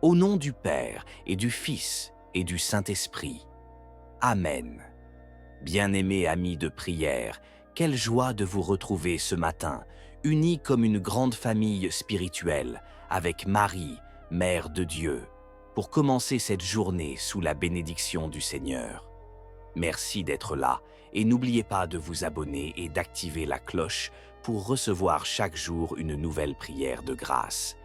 Au nom du Père et du Fils et du Saint-Esprit. Amen. Bien-aimés amis de prière, quelle joie de vous retrouver ce matin, unis comme une grande famille spirituelle, avec Marie, Mère de Dieu, pour commencer cette journée sous la bénédiction du Seigneur. Merci d'être là et n'oubliez pas de vous abonner et d'activer la cloche pour recevoir chaque jour une nouvelle prière de grâce.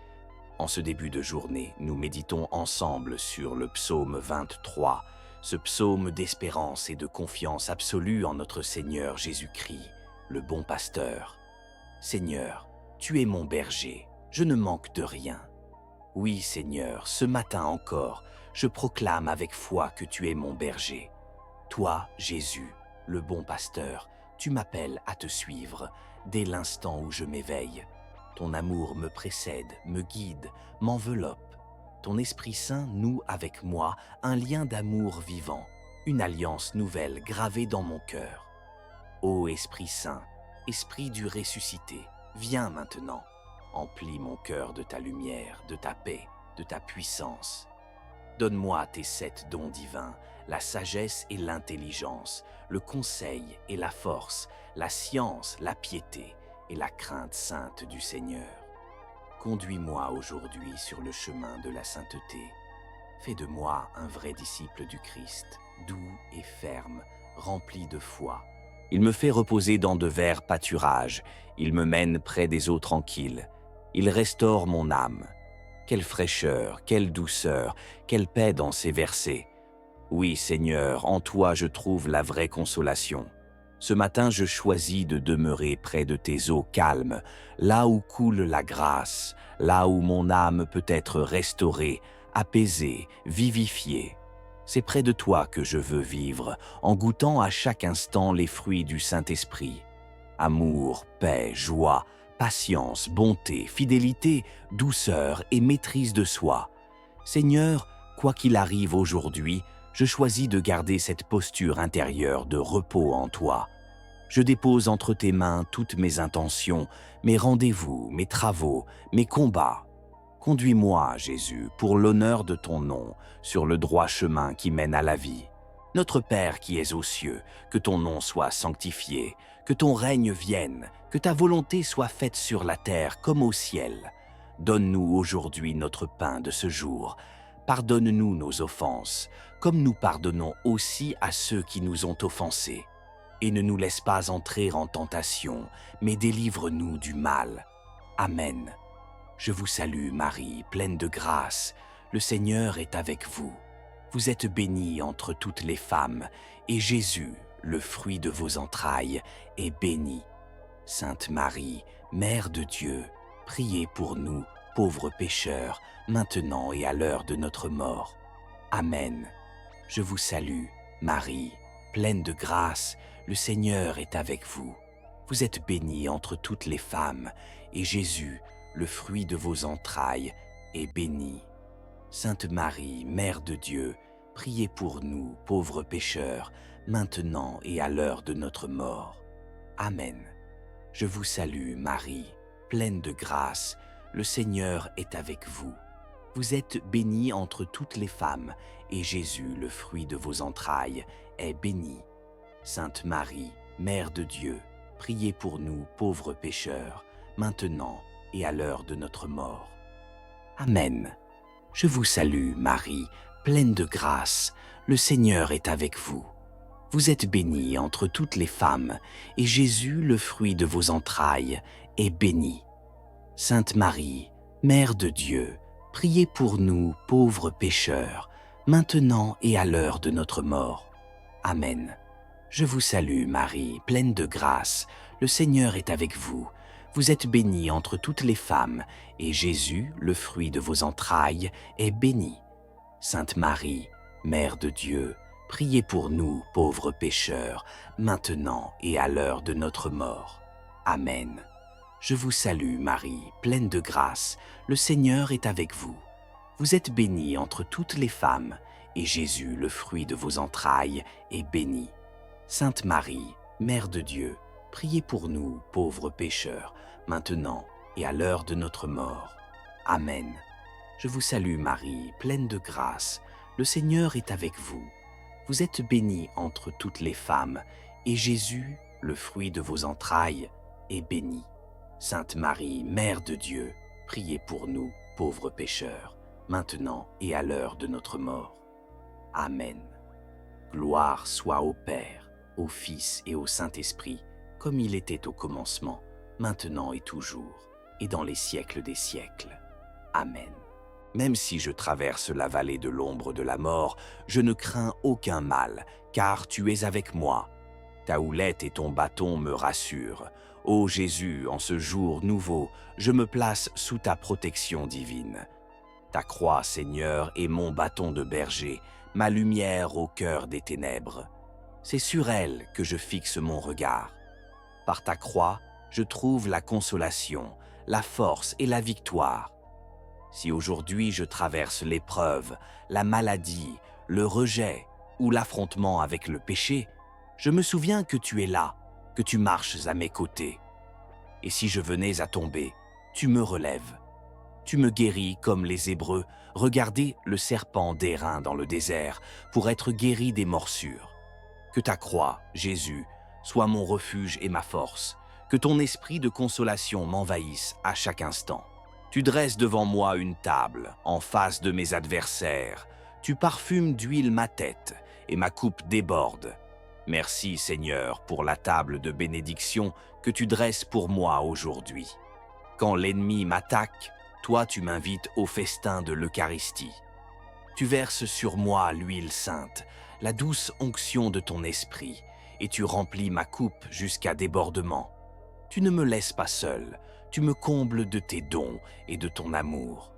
En ce début de journée, nous méditons ensemble sur le psaume 23, ce psaume d'espérance et de confiance absolue en notre Seigneur Jésus-Christ, le bon pasteur. Seigneur, tu es mon berger, je ne manque de rien. Oui, Seigneur, ce matin encore, je proclame avec foi que tu es mon berger. Toi, Jésus, le bon pasteur, tu m'appelles à te suivre dès l'instant où je m'éveille. Ton amour me précède, me guide, m'enveloppe. Ton Esprit Saint noue avec moi un lien d'amour vivant, une alliance nouvelle gravée dans mon cœur. Ô Esprit Saint, Esprit du ressuscité, viens maintenant, emplis mon cœur de ta lumière, de ta paix, de ta puissance. Donne-moi tes 7 dons divins, la sagesse et l'intelligence, le conseil et la force, la science, la piété et la crainte sainte du Seigneur. Conduis-moi aujourd'hui sur le chemin de la sainteté. Fais de moi un vrai disciple du Christ, doux et ferme, rempli de foi. Il me fait reposer dans de verts pâturages, il me mène près des eaux tranquilles, il restaure mon âme. Quelle fraîcheur, quelle douceur, quelle paix dans ces versets. Oui, Seigneur, en toi je trouve la vraie consolation. Ce matin, je choisis de demeurer près de tes eaux calmes, là où coule la grâce, là où mon âme peut être restaurée, apaisée, vivifiée. C'est près de toi que je veux vivre, en goûtant à chaque instant les fruits du Saint-Esprit. Amour, paix, joie, patience, bonté, fidélité, douceur et maîtrise de soi. Seigneur, quoi qu'il arrive aujourd'hui, je choisis de garder cette posture intérieure de repos en toi. Je dépose entre tes mains toutes mes intentions, mes rendez-vous, mes travaux, mes combats. Conduis-moi, Jésus, pour l'honneur de ton nom, sur le droit chemin qui mène à la vie. Notre Père qui es aux cieux, que ton nom soit sanctifié, que ton règne vienne, que ta volonté soit faite sur la terre comme au ciel. Donne-nous aujourd'hui notre pain de ce jour. Pardonne-nous nos offenses, comme nous pardonnons aussi à ceux qui nous ont offensés. Et ne nous laisse pas entrer en tentation, mais délivre-nous du mal. Amen. Je vous salue, Marie, pleine de grâce. Le Seigneur est avec vous. Vous êtes bénie entre toutes les femmes, et Jésus, le fruit de vos entrailles, est béni. Sainte Marie, Mère de Dieu, priez pour nous, pauvres pécheurs, maintenant et à l'heure de notre mort. Amen. Je vous salue, Marie, pleine de grâce, le Seigneur est avec vous. Vous êtes bénie entre toutes les femmes, et Jésus, le fruit de vos entrailles, est béni. Sainte Marie, Mère de Dieu, priez pour nous, pauvres pécheurs, maintenant et à l'heure de notre mort. Amen. Je vous salue, Marie, pleine de grâce, le Seigneur est avec vous. Vous êtes bénie entre toutes les femmes, et Jésus, le fruit de vos entrailles, est béni. Sainte Marie, Mère de Dieu, priez pour nous, pauvres pécheurs, maintenant et à l'heure de notre mort. Amen. Je vous salue, Marie, pleine de grâce, le Seigneur est avec vous. Vous êtes bénie entre toutes les femmes, et Jésus, le fruit de vos entrailles, est béni. Sainte Marie, Mère de Dieu, priez pour nous, pauvres pécheurs, maintenant et à l'heure de notre mort. Amen. Je vous salue, Marie, pleine de grâce, le Seigneur est avec vous. Vous êtes bénie entre toutes les femmes, et Jésus, le fruit de vos entrailles, est béni. Sainte Marie, Mère de Dieu, priez pour nous, pauvres pécheurs, maintenant et à l'heure de notre mort. Amen. Je vous salue, Marie, pleine de grâce, le Seigneur est avec vous. Vous êtes bénie entre toutes les femmes, et Jésus, le fruit de vos entrailles, est béni. Sainte Marie, Mère de Dieu, priez pour nous, pauvres pécheurs, maintenant et à l'heure de notre mort. Amen. Je vous salue Marie, pleine de grâce. Le Seigneur est avec vous. Vous êtes bénie entre toutes les femmes, et Jésus, le fruit de vos entrailles, est béni. Sainte Marie, Mère de Dieu, priez pour nous, pauvres pécheurs, maintenant et à l'heure de notre mort. Amen. Gloire soit au Père, au Fils et au Saint-Esprit, comme il était au commencement, maintenant et toujours, et dans les siècles des siècles. Amen. Même si je traverse la vallée de l'ombre de la mort, je ne crains aucun mal, car tu es avec moi. Ta houlette et ton bâton me rassurent. Ô Jésus, en ce jour nouveau, je me place sous ta protection divine. Ta croix, Seigneur, est mon bâton de berger, ma lumière au cœur des ténèbres. C'est sur elle que je fixe mon regard. Par ta croix, je trouve la consolation, la force et la victoire. Si aujourd'hui je traverse l'épreuve, la maladie, le rejet ou l'affrontement avec le péché, je me souviens que tu es là, que tu marches à mes côtés. Et si je venais à tomber, tu me relèves. Tu me guéris comme les Hébreux, regardez le serpent d'airain dans le désert pour être guéri des morsures. Que ta croix, Jésus, soit mon refuge et ma force, que ton esprit de consolation m'envahisse à chaque instant. Tu dresses devant moi une table, en face de mes adversaires. Tu parfumes d'huile ma tête, et ma coupe déborde. Merci, Seigneur, pour la table de bénédiction que tu dresses pour moi aujourd'hui. Quand l'ennemi m'attaque, toi tu m'invites au festin de l'Eucharistie. Tu verses sur moi l'huile sainte, la douce onction de ton esprit, et tu remplis ma coupe jusqu'à débordement. Tu ne me laisses pas seul, tu me combles de tes dons et de ton amour.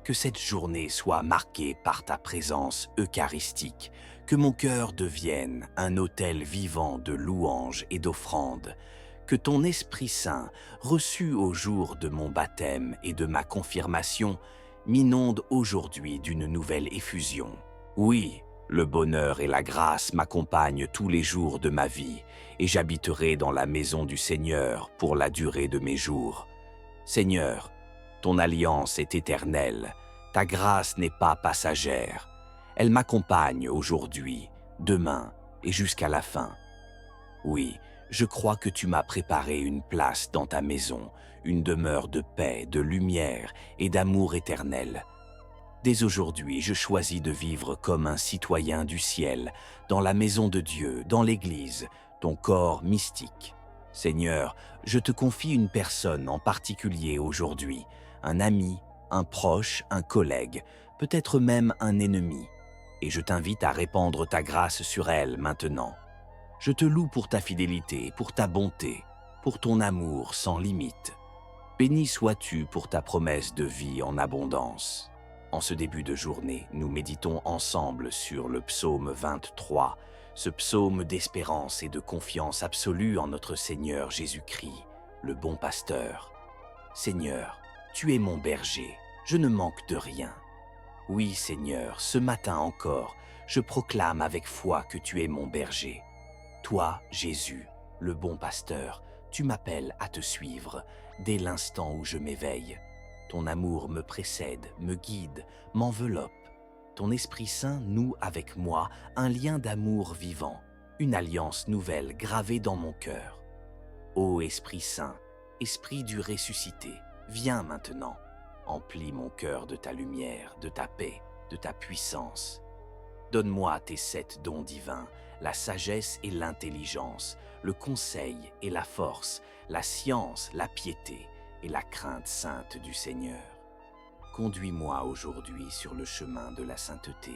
Que cette journée soit marquée par ta présence eucharistique, que mon cœur devienne un autel vivant de louanges et d'offrandes, que ton Esprit Saint, reçu au jour de mon baptême et de ma confirmation, m'inonde aujourd'hui d'une nouvelle effusion. Oui, le bonheur et la grâce m'accompagnent tous les jours de ma vie, et j'habiterai dans la maison du Seigneur pour la durée de mes jours. Seigneur, ton alliance est éternelle, ta grâce n'est pas passagère. Elle m'accompagne aujourd'hui, demain et jusqu'à la fin. Oui, je crois que tu m'as préparé une place dans ta maison, une demeure de paix, de lumière et d'amour éternel. Dès aujourd'hui, je choisis de vivre comme un citoyen du ciel, dans la maison de Dieu, dans l'Église, ton corps mystique. Seigneur, je te confie une personne en particulier aujourd'hui, un ami, un proche, un collègue, peut-être même un ennemi, et je t'invite à répandre ta grâce sur elle maintenant. Je te loue pour ta fidélité, pour ta bonté, pour ton amour sans limite. Béni sois-tu pour ta promesse de vie en abondance. En ce début de journée, nous méditons ensemble sur le psaume 23, ce psaume d'espérance et de confiance absolue en notre Seigneur Jésus-Christ, le bon pasteur. Seigneur, tu es mon berger, je ne manque de rien. Oui, Seigneur, ce matin encore, je proclame avec foi que tu es mon berger. Toi, Jésus, le bon pasteur, tu m'appelles à te suivre dès l'instant où je m'éveille. Ton amour me précède, me guide, m'enveloppe. Ton Esprit Saint noue avec moi un lien d'amour vivant, une alliance nouvelle gravée dans mon cœur. Ô Esprit Saint, Esprit du ressuscité, viens maintenant, emplis mon cœur de ta lumière, de ta paix, de ta puissance. Donne-moi tes 7 dons divins, la sagesse et l'intelligence, le conseil et la force, la science, la piété et la crainte sainte du Seigneur. Conduis-moi aujourd'hui sur le chemin de la sainteté.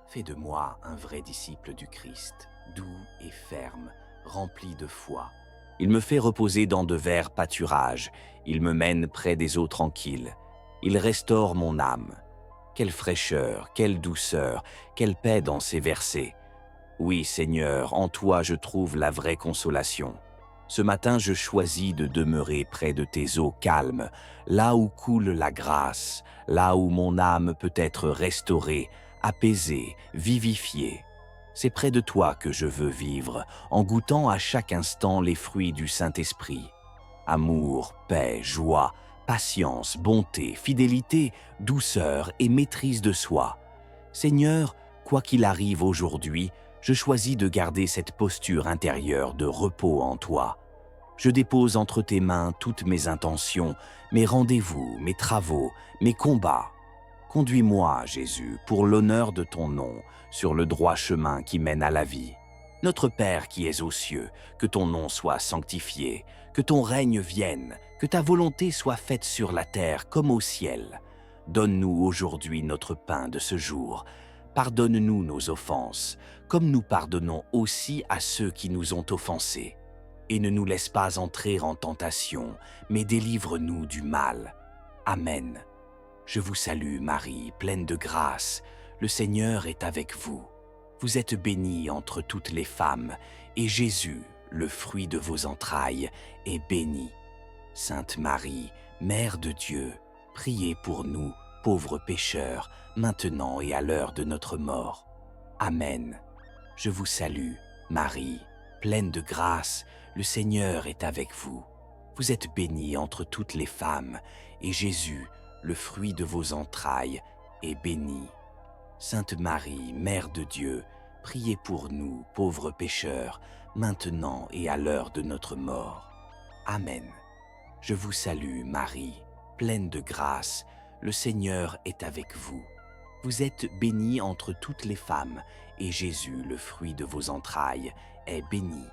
Fais de moi un vrai disciple du Christ, doux et ferme, rempli de foi. Il me fait reposer dans de verts pâturages, il me mène près des eaux tranquilles. Il restaure mon âme. Quelle fraîcheur, quelle douceur, quelle paix dans ces versets. Oui, Seigneur, en toi je trouve la vraie consolation. Ce matin, je choisis de demeurer près de tes eaux calmes, là où coule la grâce, là où mon âme peut être restaurée, apaisée, vivifiée. C'est près de toi que je veux vivre, en goûtant à chaque instant les fruits du Saint-Esprit. Amour, paix, joie, patience, bonté, fidélité, douceur et maîtrise de soi. Seigneur, quoi qu'il arrive aujourd'hui, je choisis de garder cette posture intérieure de repos en toi. Je dépose entre tes mains toutes mes intentions, mes rendez-vous, mes travaux, mes combats. Conduis-moi, Jésus, pour l'honneur de ton nom, sur le droit chemin qui mène à la vie. Notre Père qui es aux cieux, que ton nom soit sanctifié, que ton règne vienne, que ta volonté soit faite sur la terre comme au ciel. Donne-nous aujourd'hui notre pain de ce jour. Pardonne-nous nos offenses, comme nous pardonnons aussi à ceux qui nous ont offensés. Et ne nous laisse pas entrer en tentation, mais délivre-nous du mal. Amen. Je vous salue, Marie, pleine de grâce. Le Seigneur est avec vous. Vous êtes bénie entre toutes les femmes, et Jésus, le fruit de vos entrailles, est béni. Sainte Marie, Mère de Dieu, priez pour nous, pauvres pécheurs, maintenant et à l'heure de notre mort. Amen. Je vous salue, Marie, pleine de grâce, le Seigneur est avec vous. Vous êtes bénie entre toutes les femmes, et Jésus, le fruit de vos entrailles, est béni. Sainte Marie, Mère de Dieu, priez pour nous, pauvres pécheurs, maintenant et à l'heure de notre mort. Amen. Je vous salue, Marie, pleine de grâce, le Seigneur est avec vous. Vous êtes bénie entre toutes les femmes, et Jésus, le fruit de vos entrailles, est béni.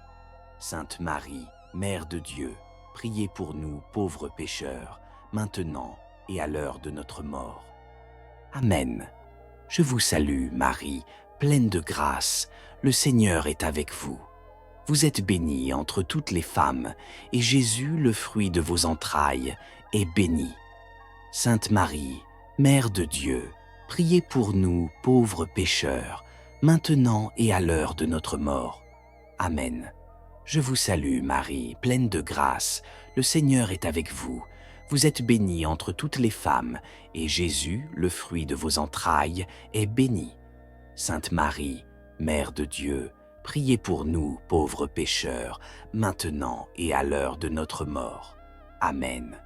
Sainte Marie, Mère de Dieu, priez pour nous, pauvres pécheurs, maintenant et à l'heure de notre mort. Amen. Je vous salue, Marie, pleine de grâce, le Seigneur est avec vous. Vous êtes bénie entre toutes les femmes, et Jésus, le fruit de vos entrailles, est béni. Sainte Marie, Mère de Dieu, priez pour nous, pauvres pécheurs, maintenant et à l'heure de notre mort. Amen. Je vous salue, Marie, pleine de grâce, le Seigneur est avec vous. Vous êtes bénie entre toutes les femmes, et Jésus, le fruit de vos entrailles, est béni. Sainte Marie, Mère de Dieu, priez pour nous, pauvres pécheurs, maintenant et à l'heure de notre mort. Amen.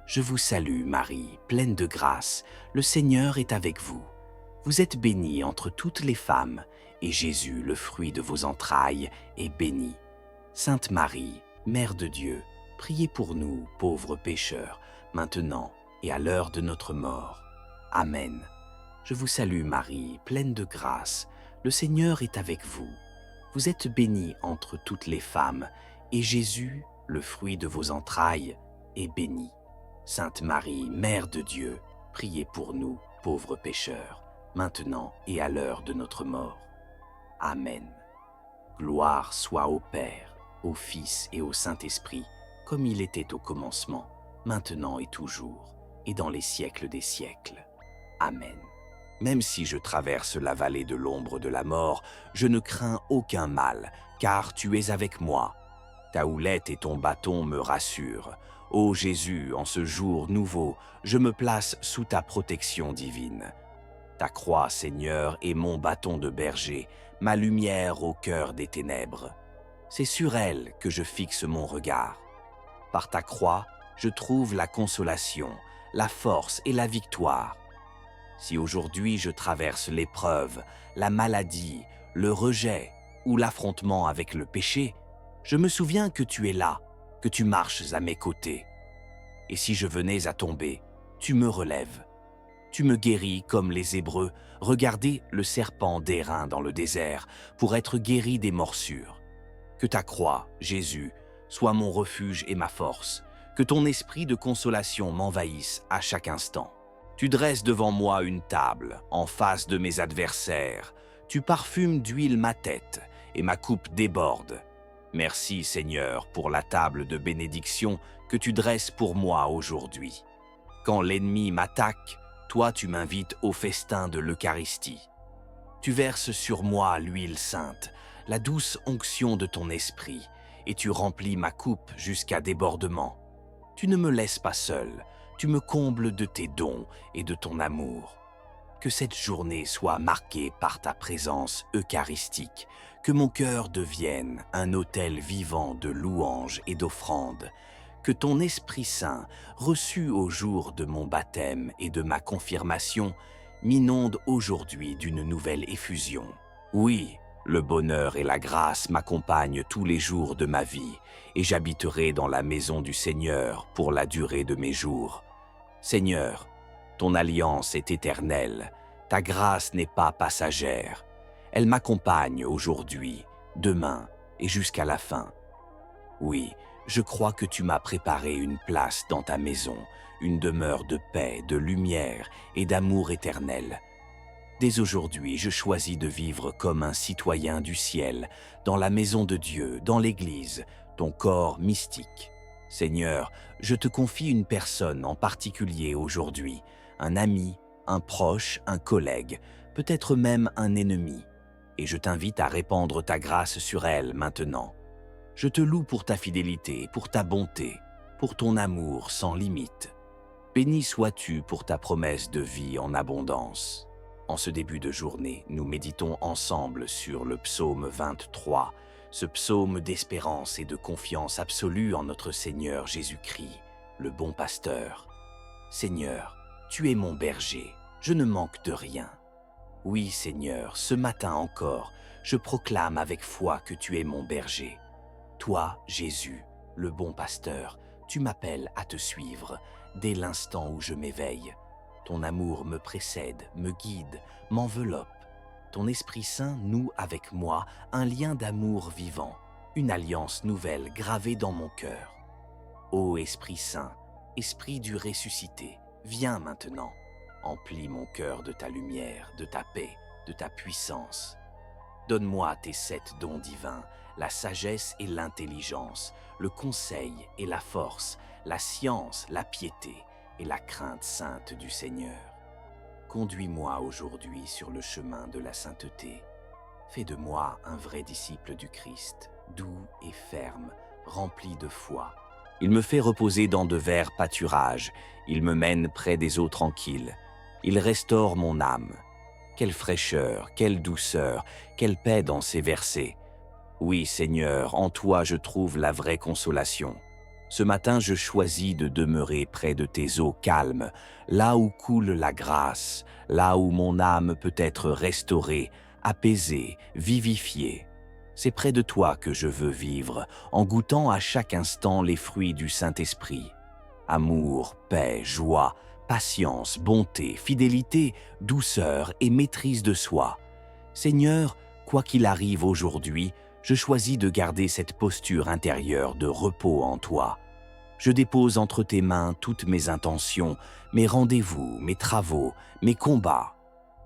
Je vous salue, Marie, pleine de grâce, le Seigneur est avec vous. Vous êtes bénie entre toutes les femmes, et Jésus, le fruit de vos entrailles, est béni. Sainte Marie, Mère de Dieu, priez pour nous, pauvres pécheurs, maintenant et à l'heure de notre mort. Amen. Je vous salue, Marie, pleine de grâce, le Seigneur est avec vous. Vous êtes bénie entre toutes les femmes, et Jésus, le fruit de vos entrailles, est béni. Sainte Marie, Mère de Dieu, priez pour nous, pauvres pécheurs, maintenant et à l'heure de notre mort. Amen. Gloire soit au Père, au Fils et au Saint-Esprit, comme il était au commencement, maintenant et toujours, et dans les siècles des siècles. Amen. Même si je traverse la vallée de l'ombre de la mort, je ne crains aucun mal, car tu es avec moi. Ta houlette et ton bâton me rassurent. Ô Jésus, en ce jour nouveau, je me place sous ta protection divine. Ta croix, Seigneur, est mon bâton de berger, ma lumière au cœur des ténèbres. C'est sur elle que je fixe mon regard. Par ta croix, je trouve la consolation, la force et la victoire. Si aujourd'hui je traverse l'épreuve, la maladie, le rejet ou l'affrontement avec le péché, je me souviens que tu es là, que tu marches à mes côtés. Et si je venais à tomber, tu me relèves. Tu me guéris comme les Hébreux, regardez le serpent d'airain dans le désert pour être guéri des morsures. Que ta croix, Jésus, soit mon refuge et ma force, que ton esprit de consolation m'envahisse à chaque instant. Tu dresses devant moi une table, en face de mes adversaires. Tu parfumes d'huile ma tête, et ma coupe déborde. Merci, Seigneur, pour la table de bénédiction que tu dresses pour moi aujourd'hui. Quand l'ennemi m'attaque, toi tu m'invites au festin de l'Eucharistie. Tu verses sur moi l'huile sainte, la douce onction de ton esprit, et tu remplis ma coupe jusqu'à débordement. Tu ne me laisses pas seul, tu me combles de tes dons et de ton amour. Que cette journée soit marquée par ta présence eucharistique, que mon cœur devienne un autel vivant de louanges et d'offrandes, que ton Esprit Saint, reçu au jour de mon baptême et de ma confirmation, m'inonde aujourd'hui d'une nouvelle effusion. Oui, le bonheur et la grâce m'accompagnent tous les jours de ma vie, et j'habiterai dans la maison du Seigneur pour la durée de mes jours. Seigneur, ton alliance est éternelle, ta grâce n'est pas passagère. Elle m'accompagne aujourd'hui, demain et jusqu'à la fin. Oui, je crois que tu m'as préparé une place dans ta maison, une demeure de paix, de lumière et d'amour éternel. Dès aujourd'hui, je choisis de vivre comme un citoyen du ciel, dans la maison de Dieu, dans l'Église, ton corps mystique. Seigneur, je te confie une personne en particulier aujourd'hui, un ami, un proche, un collègue, peut-être même un ennemi, et je t'invite à répandre ta grâce sur elle maintenant. Je te loue pour ta fidélité, pour ta bonté, pour ton amour sans limite. Béni sois-tu pour ta promesse de vie en abondance. En ce début de journée, nous méditons ensemble sur le psaume 23, ce psaume d'espérance et de confiance absolue en notre Seigneur Jésus-Christ, le bon pasteur. Seigneur, tu es mon berger, je ne manque de rien. Oui, Seigneur, ce matin encore, je proclame avec foi que tu es mon berger. Toi, Jésus, le bon pasteur, tu m'appelles à te suivre dès l'instant où je m'éveille. Ton amour me précède, me guide, m'enveloppe. Ton Esprit Saint noue avec moi un lien d'amour vivant, une alliance nouvelle gravée dans mon cœur. Ô Esprit Saint, Esprit du ressuscité, viens maintenant, emplis mon cœur de ta lumière, de ta paix, de ta puissance. Donne-moi tes 7 dons divins, la sagesse et l'intelligence, le conseil et la force, la science, la piété et la crainte sainte du Seigneur. Conduis-moi aujourd'hui sur le chemin de la sainteté. Fais de moi un vrai disciple du Christ, doux et ferme, rempli de foi. Il me fait reposer dans de verts pâturages, il me mène près des eaux tranquilles. Il restaure mon âme. Quelle fraîcheur, quelle douceur, quelle paix dans ces versets. Oui, Seigneur, en toi je trouve la vraie consolation. Ce matin, je choisis de demeurer près de tes eaux calmes, là où coule la grâce, là où mon âme peut être restaurée, apaisée, vivifiée. C'est près de toi que je veux vivre, en goûtant à chaque instant les fruits du Saint-Esprit. Amour, paix, joie, patience, bonté, fidélité, douceur et maîtrise de soi. Seigneur, quoi qu'il arrive aujourd'hui, je choisis de garder cette posture intérieure de repos en toi. Je dépose entre tes mains toutes mes intentions, mes rendez-vous, mes travaux, mes combats.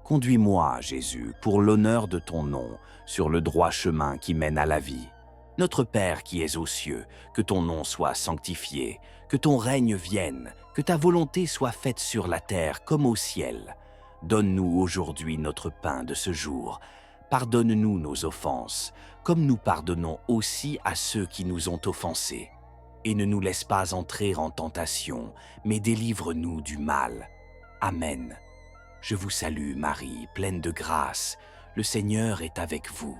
Conduis-moi, Jésus, pour l'honneur de ton nom, sur le droit chemin qui mène à la vie. Notre Père qui es aux cieux, que ton nom soit sanctifié, que ton règne vienne, que ta volonté soit faite sur la terre comme au ciel. Donne-nous aujourd'hui notre pain de ce jour. Pardonne-nous nos offenses, comme nous pardonnons aussi à ceux qui nous ont offensés. Et ne nous laisse pas entrer en tentation, mais délivre-nous du mal. Amen. Je vous salue, Marie, pleine de grâce. Le Seigneur est avec vous.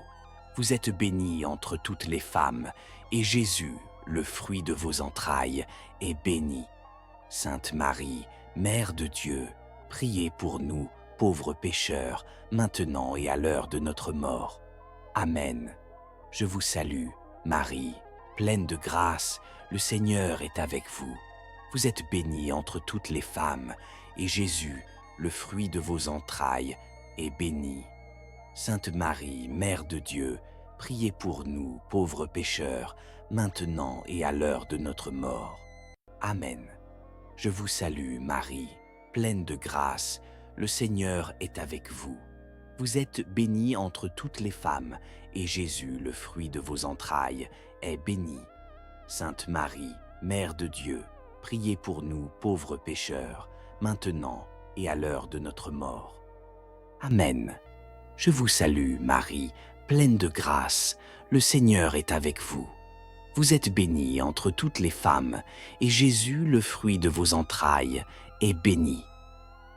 Vous êtes bénie entre toutes les femmes, et Jésus, le fruit de vos entrailles, est béni. Sainte Marie, Mère de Dieu, priez pour nous, pauvres pécheurs, maintenant et à l'heure de notre mort. Amen. Je vous salue, Marie, pleine de grâce, le Seigneur est avec vous. Vous êtes bénie entre toutes les femmes, et Jésus, le fruit de vos entrailles, est béni. Sainte Marie, Mère de Dieu, priez pour nous, pauvres pécheurs, maintenant et à l'heure de notre mort. Amen. Je vous salue, Marie, pleine de grâce, le Seigneur est avec vous. Vous êtes bénie entre toutes les femmes, et Jésus, le fruit de vos entrailles, est béni. Sainte Marie, Mère de Dieu, priez pour nous, pauvres pécheurs, maintenant et à l'heure de notre mort. Amen. Je vous salue, Marie, pleine de grâce, le Seigneur est avec vous. Vous êtes bénie entre toutes les femmes, et Jésus, le fruit de vos entrailles, est béni.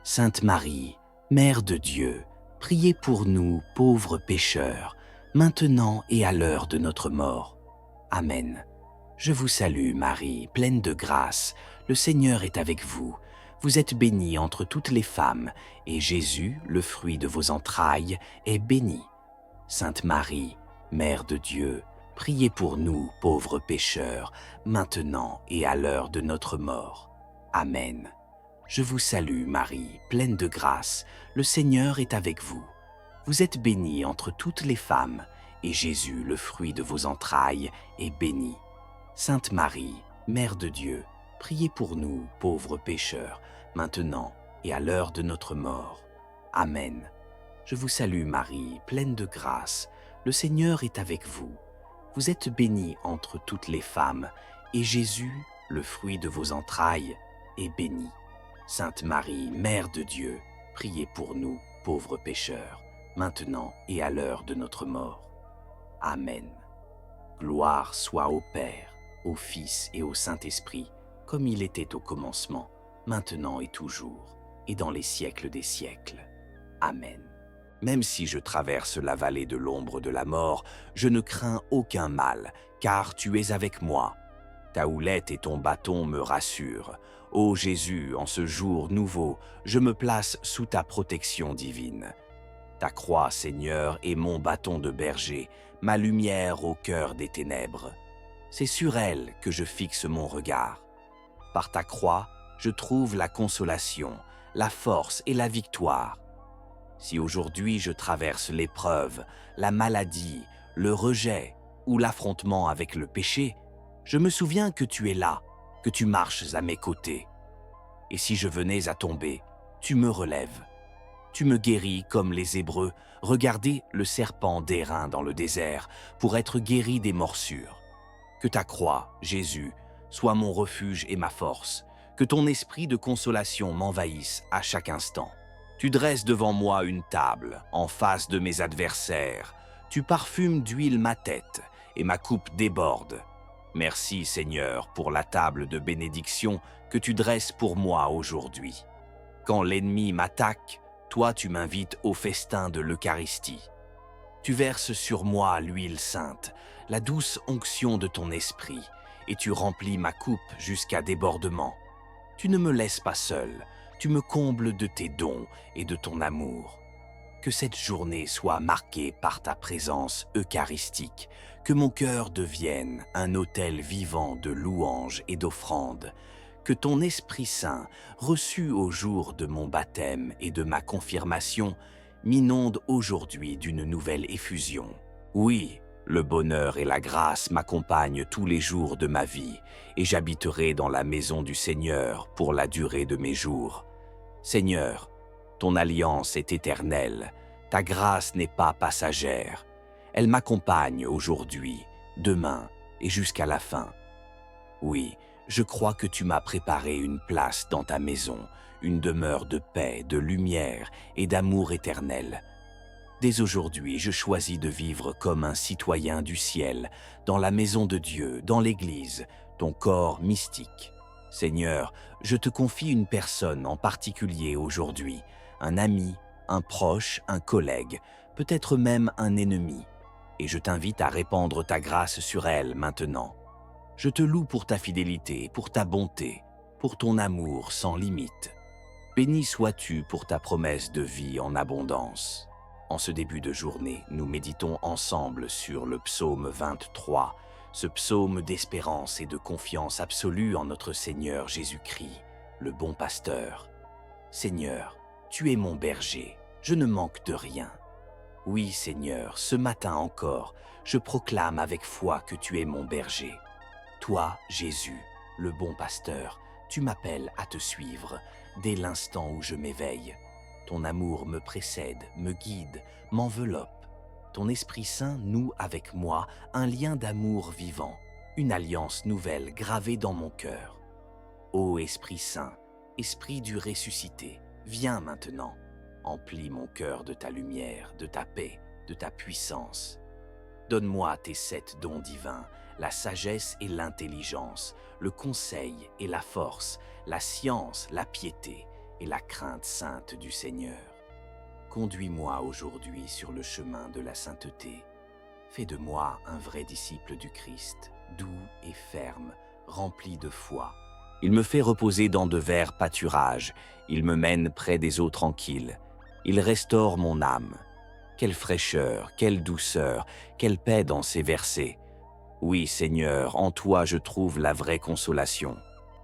Sainte Marie, Mère de Dieu, priez pour nous, pauvres pécheurs, maintenant et à l'heure de notre mort. Amen. Je vous salue Marie, pleine de grâce, le Seigneur est avec vous. Vous êtes bénie entre toutes les femmes, et Jésus, le fruit de vos entrailles, est béni. Sainte Marie, Mère de Dieu, priez pour nous, pauvres pécheurs, maintenant et à l'heure de notre mort. Amen. Je vous salue Marie, pleine de grâce, le Seigneur est avec vous. Vous êtes bénie entre toutes les femmes, et Jésus, le fruit de vos entrailles, est béni. Sainte Marie, Mère de Dieu, priez pour nous, pauvres pécheurs, maintenant et à l'heure de notre mort. Amen. Je vous salue Marie, pleine de grâce, le Seigneur est avec vous. Vous êtes bénie entre toutes les femmes, et Jésus, le fruit de vos entrailles, est béni. Sainte Marie, Mère de Dieu, priez pour nous, pauvres pécheurs, maintenant et à l'heure de notre mort. Amen. Gloire soit au Père, au Fils et au Saint-Esprit, comme il était au commencement, maintenant et toujours, et dans les siècles des siècles. Amen. Même si je traverse la vallée de l'ombre de la mort, je ne crains aucun mal, car tu es avec moi. Ta houlette et ton bâton me rassurent. Ô Jésus, en ce jour nouveau, je me place sous ta protection divine. Ta croix, Seigneur, est mon bâton de berger, ma lumière au cœur des ténèbres. C'est sur elle que je fixe mon regard. Par ta croix, je trouve la consolation, la force et la victoire. Si aujourd'hui je traverse l'épreuve, la maladie, le rejet ou l'affrontement avec le péché, je me souviens que tu es là, que tu marches à mes côtés. Et si je venais à tomber, tu me relèves. Tu me guéris comme les Hébreux. Regardez le serpent d'airain dans le désert pour être guéri des morsures. Que ta croix, Jésus, soit mon refuge et ma force. Que ton esprit de consolation m'envahisse à chaque instant. Tu dresses devant moi une table en face de mes adversaires. Tu parfumes d'huile ma tête et ma coupe déborde. Merci Seigneur pour la table de bénédiction que tu dresses pour moi aujourd'hui. Quand l'ennemi m'attaque, toi tu m'invites au festin de l'Eucharistie. Tu verses sur moi l'huile sainte, la douce onction de ton esprit, et tu remplis ma coupe jusqu'à débordement. Tu ne me laisses pas seul, tu me combles de tes dons et de ton amour. Que cette journée soit marquée par ta présence eucharistique, que mon cœur devienne un autel vivant de louanges et d'offrandes, que ton Esprit Saint, reçu au jour de mon baptême et de ma confirmation, m'inonde aujourd'hui d'une nouvelle effusion. Oui, le bonheur et la grâce m'accompagnent tous les jours de ma vie, et j'habiterai dans la maison du Seigneur pour la durée de mes jours. Seigneur, ton alliance est éternelle, ta grâce n'est pas passagère. Elle m'accompagne aujourd'hui, demain et jusqu'à la fin. Oui, je crois que tu m'as préparé une place dans ta maison, une demeure de paix, de lumière et d'amour éternel. Dès aujourd'hui, je choisis de vivre comme un citoyen du ciel, dans la maison de Dieu, dans l'Église, ton corps mystique. Seigneur, je te confie une personne en particulier aujourd'hui, un ami, un proche, un collègue, peut-être même un ennemi, et je t'invite à répandre ta grâce sur elle maintenant. Je te loue pour ta fidélité, pour ta bonté, pour ton amour sans limite. Béni sois-tu pour ta promesse de vie en abondance. En ce début de journée, nous méditons ensemble sur le psaume 23, ce psaume d'espérance et de confiance absolue en notre Seigneur Jésus-Christ, le bon pasteur. Seigneur, tu es mon berger, je ne manque de rien. Oui, Seigneur, ce matin encore, je proclame avec foi que tu es mon berger. Toi, Jésus, le bon pasteur, tu m'appelles à te suivre dès l'instant où je m'éveille. Ton amour me précède, me guide, m'enveloppe. Ton Esprit Saint noue avec moi un lien d'amour vivant, une alliance nouvelle gravée dans mon cœur. Ô Esprit Saint, Esprit du ressuscité, viens maintenant, emplis mon cœur de ta lumière, de ta paix, de ta puissance. Donne-moi tes 7 dons divins, la sagesse et l'intelligence, le conseil et la force, la science, la piété et la crainte sainte du Seigneur. Conduis-moi aujourd'hui sur le chemin de la sainteté. Fais de moi un vrai disciple du Christ, doux et ferme, rempli de foi. Il me fait reposer dans de verts pâturages, il me mène près des eaux tranquilles. Il restaure mon âme. Quelle fraîcheur, quelle douceur, quelle paix dans ces versets. Oui, Seigneur, en toi je trouve la vraie consolation.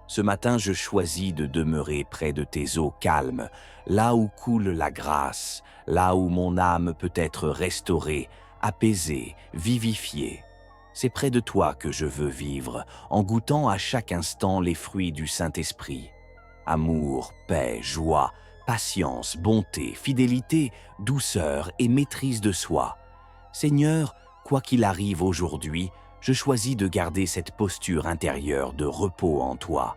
Ce matin, je choisis de demeurer près de tes eaux calmes, là où coule la grâce, là où mon âme peut être restaurée, apaisée, vivifiée. C'est près de toi que je veux vivre, en goûtant à chaque instant les fruits du Saint-Esprit. Amour, paix, joie, patience, bonté, fidélité, douceur et maîtrise de soi. Seigneur, quoi qu'il arrive aujourd'hui, je choisis de garder cette posture intérieure de repos en toi.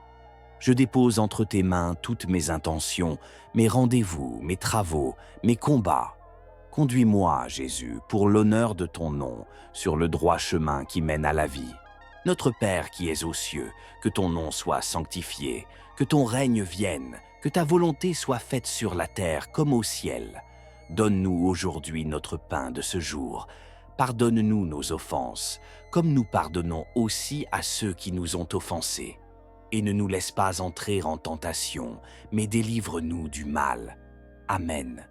Je dépose entre tes mains toutes mes intentions, mes rendez-vous, mes travaux, mes combats. Conduis-moi, Jésus, pour l'honneur de ton nom, sur le droit chemin qui mène à la vie. Notre Père qui es aux cieux, que ton nom soit sanctifié, que ton règne vienne, que ta volonté soit faite sur la terre comme au ciel. Donne-nous aujourd'hui notre pain de ce jour. Pardonne-nous nos offenses, comme nous pardonnons aussi à ceux qui nous ont offensés. Et ne nous laisse pas entrer en tentation, mais délivre-nous du mal. Amen.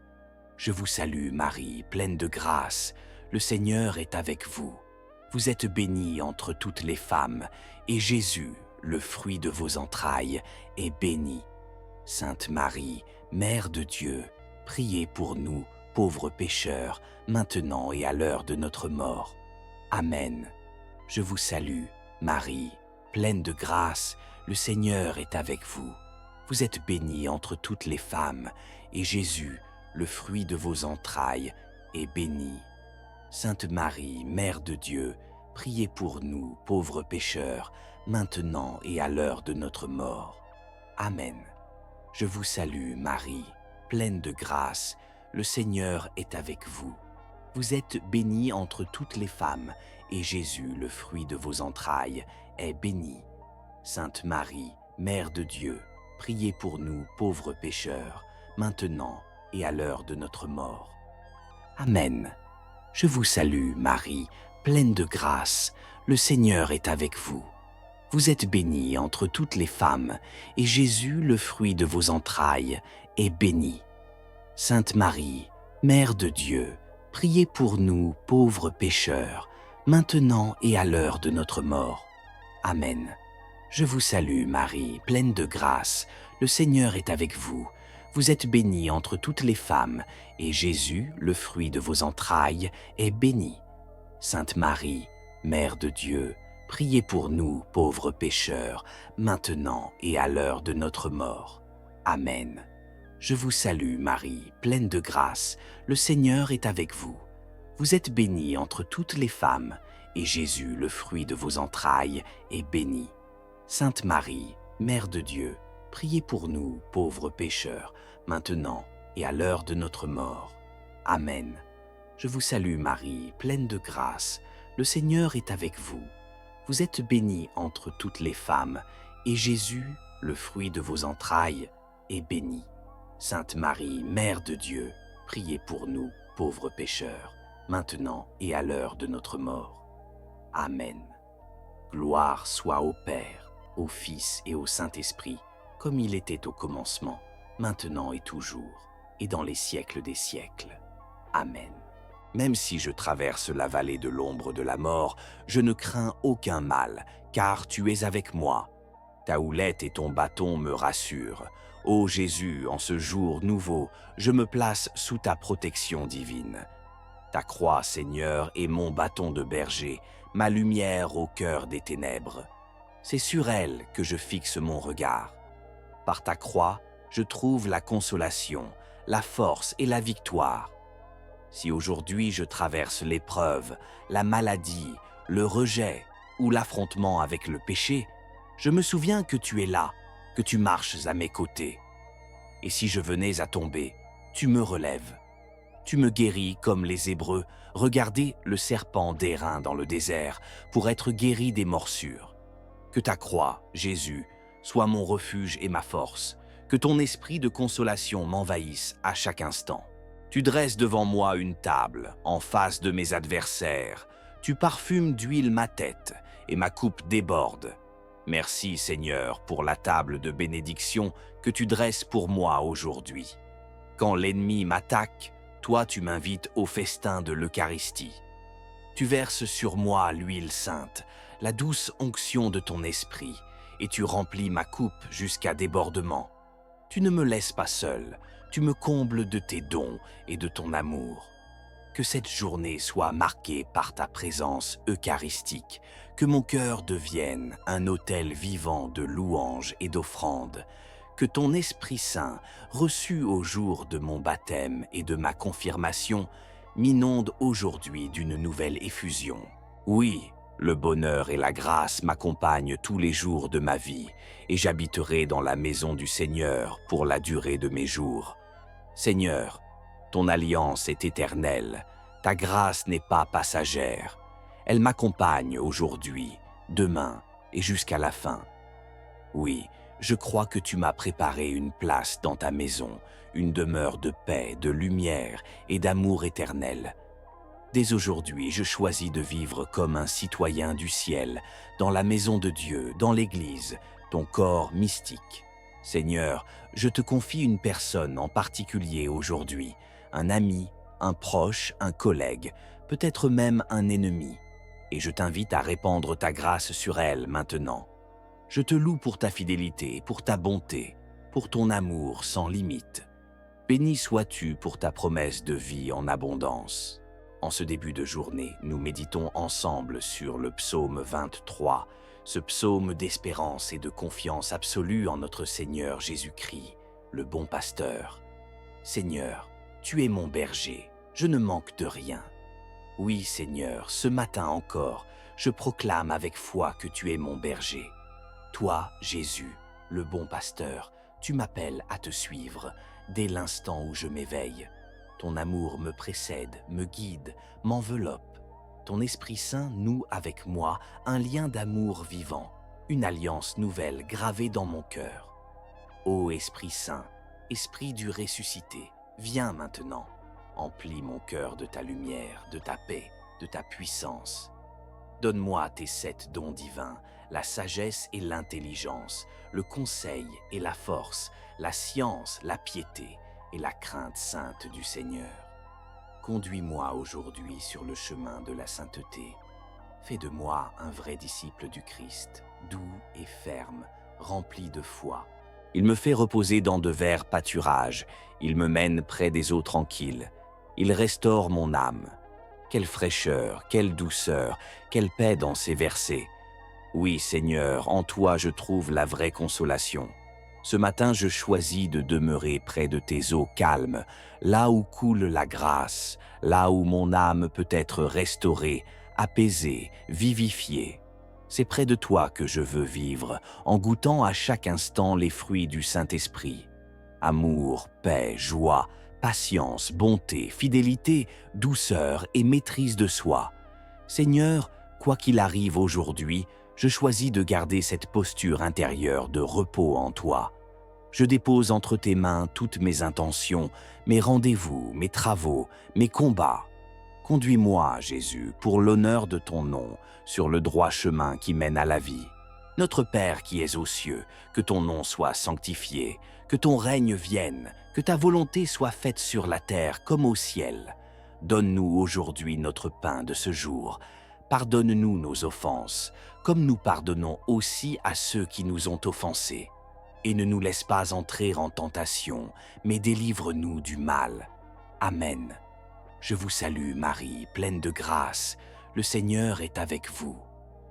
Je vous salue, Marie, pleine de grâce. Le Seigneur est avec vous. Vous êtes bénie entre toutes les femmes, et Jésus, le fruit de vos entrailles, est béni. Sainte Marie, Mère de Dieu, priez pour nous, pauvres pécheurs, maintenant et à l'heure de notre mort. Amen. Je vous salue, Marie, pleine de grâce, le Seigneur est avec vous. Vous êtes bénie entre toutes les femmes, et Jésus, le fruit de vos entrailles, est béni. Sainte Marie, Mère de Dieu, priez pour nous, pauvres pécheurs, maintenant et à l'heure de notre mort. Amen. Je vous salue, Marie, pleine de grâce, le Seigneur est avec vous. Vous êtes bénie entre toutes les femmes, et Jésus, le fruit de vos entrailles, est béni. Sainte Marie, Mère de Dieu, priez pour nous, pauvres pécheurs, maintenant et à l'heure de notre mort. Amen. Je vous salue, Marie, pleine de grâce, le Seigneur est avec vous. Vous êtes bénie entre toutes les femmes, et Jésus, le fruit de vos entrailles, est béni. Sainte Marie, Mère de Dieu, priez pour nous, pauvres pécheurs, maintenant et à l'heure de notre mort. Amen. Je vous salue, Marie, pleine de grâce, le Seigneur est avec vous. Vous êtes bénie entre toutes les femmes, et Jésus, le fruit de vos entrailles, est béni. Sainte Marie, Mère de Dieu, priez pour nous, pauvres pécheurs, maintenant et à l'heure de notre mort. Amen. Je vous salue, Marie, pleine de grâce, le Seigneur est avec vous. Vous êtes bénie entre toutes les femmes, et Jésus, le fruit de vos entrailles, est béni. Sainte Marie, Mère de Dieu, priez pour nous, pauvres pécheurs, maintenant et à l'heure de notre mort. Amen. Je vous salue, Marie, pleine de grâce, le Seigneur est avec vous. Vous êtes bénie entre toutes les femmes, et Jésus, le fruit de vos entrailles, est béni. Sainte Marie, Mère de Dieu, priez pour nous, pauvres pécheurs, maintenant et à l'heure de notre mort. Amen. Gloire soit au Père, au Fils et au Saint-Esprit, comme il était au commencement, maintenant et toujours, et dans les siècles des siècles. Amen. Même si je traverse la vallée de l'ombre de la mort, je ne crains aucun mal, car tu es avec moi. Ta houlette et ton bâton me rassurent. Ô Jésus, en ce jour nouveau, je me place sous ta protection divine. Ta croix, Seigneur, est mon bâton de berger, ma lumière au cœur des ténèbres. C'est sur elle que je fixe mon regard. Par ta croix, je trouve la consolation, la force et la victoire. Si aujourd'hui je traverse l'épreuve, la maladie, le rejet ou l'affrontement avec le péché, je me souviens que tu es là, que tu marches à mes côtés. Et si je venais à tomber, tu me relèves. Tu me guéris comme les Hébreux, regardez le serpent d'airain dans le désert, pour être guéri des morsures. Que ta croix, Jésus, soit mon refuge et ma force, que ton esprit de consolation m'envahisse à chaque instant. Tu dresses devant moi une table, en face de mes adversaires. Tu parfumes d'huile ma tête, et ma coupe déborde. Merci Seigneur pour la table de bénédiction que tu dresses pour moi aujourd'hui. Quand l'ennemi m'attaque, toi tu m'invites au festin de l'Eucharistie. Tu verses sur moi l'huile sainte, la douce onction de ton esprit, et tu remplis ma coupe jusqu'à débordement. Tu ne me laisses pas seul, tu me combles de tes dons et de ton amour. Que cette journée soit marquée par ta présence eucharistique, que mon cœur devienne un autel vivant de louanges et d'offrandes, que ton Esprit Saint, reçu au jour de mon baptême et de ma confirmation, m'inonde aujourd'hui d'une nouvelle effusion. Oui, le bonheur et la grâce m'accompagnent tous les jours de ma vie, et j'habiterai dans la maison du Seigneur pour la durée de mes jours. Seigneur, ton alliance est éternelle, ta grâce n'est pas passagère. Elle m'accompagne aujourd'hui, demain et jusqu'à la fin. Oui, je crois que tu m'as préparé une place dans ta maison, une demeure de paix, de lumière et d'amour éternel. Dès aujourd'hui, je choisis de vivre comme un citoyen du ciel, dans la maison de Dieu, dans l'Église, ton corps mystique. Seigneur, je te confie une personne en particulier aujourd'hui, un ami, un proche, un collègue, peut-être même un ennemi, et je t'invite à répandre ta grâce sur elle maintenant. Je te loue pour ta fidélité, pour ta bonté, pour ton amour sans limite. Béni sois-tu pour ta promesse de vie en abondance. En ce début de journée, nous méditons ensemble sur le psaume 23, ce psaume d'espérance et de confiance absolue en notre Seigneur Jésus-Christ, le bon pasteur. Seigneur, tu es mon berger, je ne manque de rien. Oui, Seigneur, ce matin encore, je proclame avec foi que tu es mon berger. Toi, Jésus, le bon pasteur, tu m'appelles à te suivre dès l'instant où je m'éveille. Ton amour me précède, me guide, m'enveloppe. Ton Esprit Saint noue avec moi un lien d'amour vivant, une alliance nouvelle gravée dans mon cœur. Ô Esprit Saint, Esprit du ressuscité, viens maintenant, emplis mon cœur de ta lumière, de ta paix, de ta puissance. Donne-moi tes 7 dons divins, la sagesse et l'intelligence, le conseil et la force, la science, la piété et la crainte sainte du Seigneur. Conduis-moi aujourd'hui sur le chemin de la sainteté. Fais de moi un vrai disciple du Christ, doux et ferme, rempli de foi. Il me fait reposer dans de verts pâturages, il me mène près des eaux tranquilles. Il restaure mon âme. Quelle fraîcheur, quelle douceur, quelle paix dans ces versets. Oui, Seigneur, en toi je trouve la vraie consolation. Ce matin, je choisis de demeurer près de tes eaux calmes, là où coule la grâce, là où mon âme peut être restaurée, apaisée, vivifiée. C'est près de toi que je veux vivre, en goûtant à chaque instant les fruits du Saint-Esprit. Amour, paix, joie, patience, bonté, fidélité, douceur et maîtrise de soi. Seigneur, quoi qu'il arrive aujourd'hui, je choisis de garder cette posture intérieure de repos en toi. Je dépose entre tes mains toutes mes intentions, mes rendez-vous, mes travaux, mes combats. Conduis-moi, Jésus, pour l'honneur de ton nom, sur le droit chemin qui mène à la vie. Notre Père qui es aux cieux, que ton nom soit sanctifié, que ton règne vienne, que ta volonté soit faite sur la terre comme au ciel. Donne-nous aujourd'hui notre pain de ce jour. Pardonne-nous nos offenses, comme nous pardonnons aussi à ceux qui nous ont offensés. Et ne nous laisse pas entrer en tentation, mais délivre-nous du mal. Amen. Je vous salue, Marie, pleine de grâce. Le Seigneur est avec vous.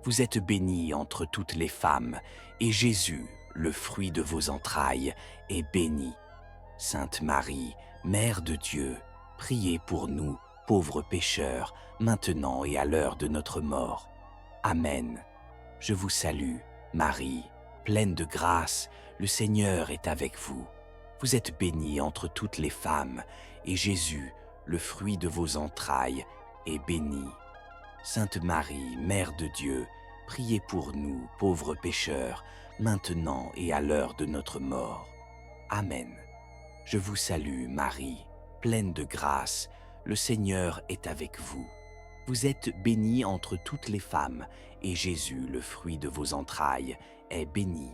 Vous êtes bénie entre toutes les femmes, et Jésus, le fruit de vos entrailles, est béni. Sainte Marie, Mère de Dieu, priez pour nous, pauvres pécheurs, maintenant et à l'heure de notre mort. Amen. Je vous salue, Marie, pleine de grâce, le Seigneur est avec vous. Vous êtes bénie entre toutes les femmes, et Jésus, le fruit de vos entrailles, est béni. Sainte Marie, Mère de Dieu, priez pour nous, pauvres pécheurs, maintenant et à l'heure de notre mort. Amen. Je vous salue, Marie, pleine de grâce, le Seigneur est avec vous. Vous êtes bénie entre toutes les femmes, et Jésus, le fruit de vos entrailles, est béni.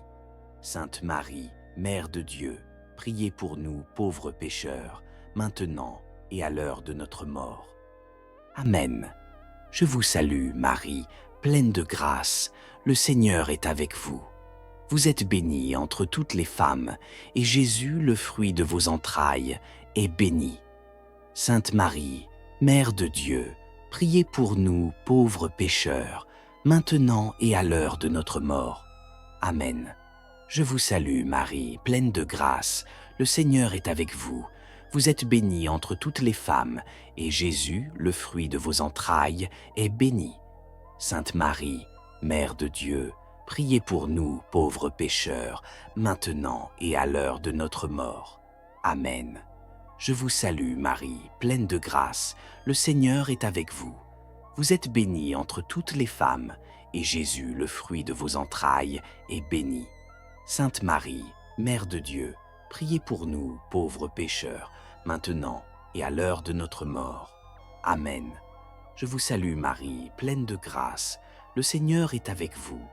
Sainte Marie, Mère de Dieu, priez pour nous pauvres pécheurs, maintenant et à l'heure de notre mort. Amen. Je vous salue, Marie, pleine de grâce, le Seigneur est avec vous. Vous êtes bénie entre toutes les femmes, et Jésus, le fruit de vos entrailles, est béni. Sainte Marie, Mère de Dieu, priez pour nous pauvres pécheurs, maintenant et à l'heure de notre mort. Amen. Je vous salue, Marie, pleine de grâce, le Seigneur est avec vous. Vous êtes bénie entre toutes les femmes, et Jésus, le fruit de vos entrailles, est béni. Sainte Marie, Mère de Dieu, priez pour nous, pauvres pécheurs, maintenant et à l'heure de notre mort. Amen. Je vous salue, Marie, pleine de grâce, le Seigneur est avec vous. Vous êtes bénie entre toutes les femmes, et Jésus, le fruit de vos entrailles, est béni. Sainte Marie, Mère de Dieu, priez pour nous, pauvres pécheurs, maintenant et à l'heure de notre mort. Amen. Je vous salue, Marie, pleine de grâce, le Seigneur est avec vous.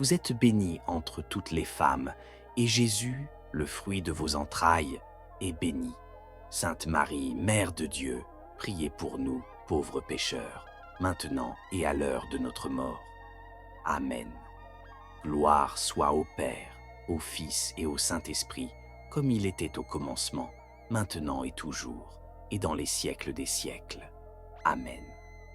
Vous êtes bénie entre toutes les femmes, et Jésus, le fruit de vos entrailles, est béni. Sainte Marie, Mère de Dieu, priez pour nous, pauvres pécheurs, maintenant et à l'heure de notre mort. Amen. Gloire soit au Père, au Fils et au Saint-Esprit, comme il était au commencement, maintenant et toujours, et dans les siècles des siècles. Amen.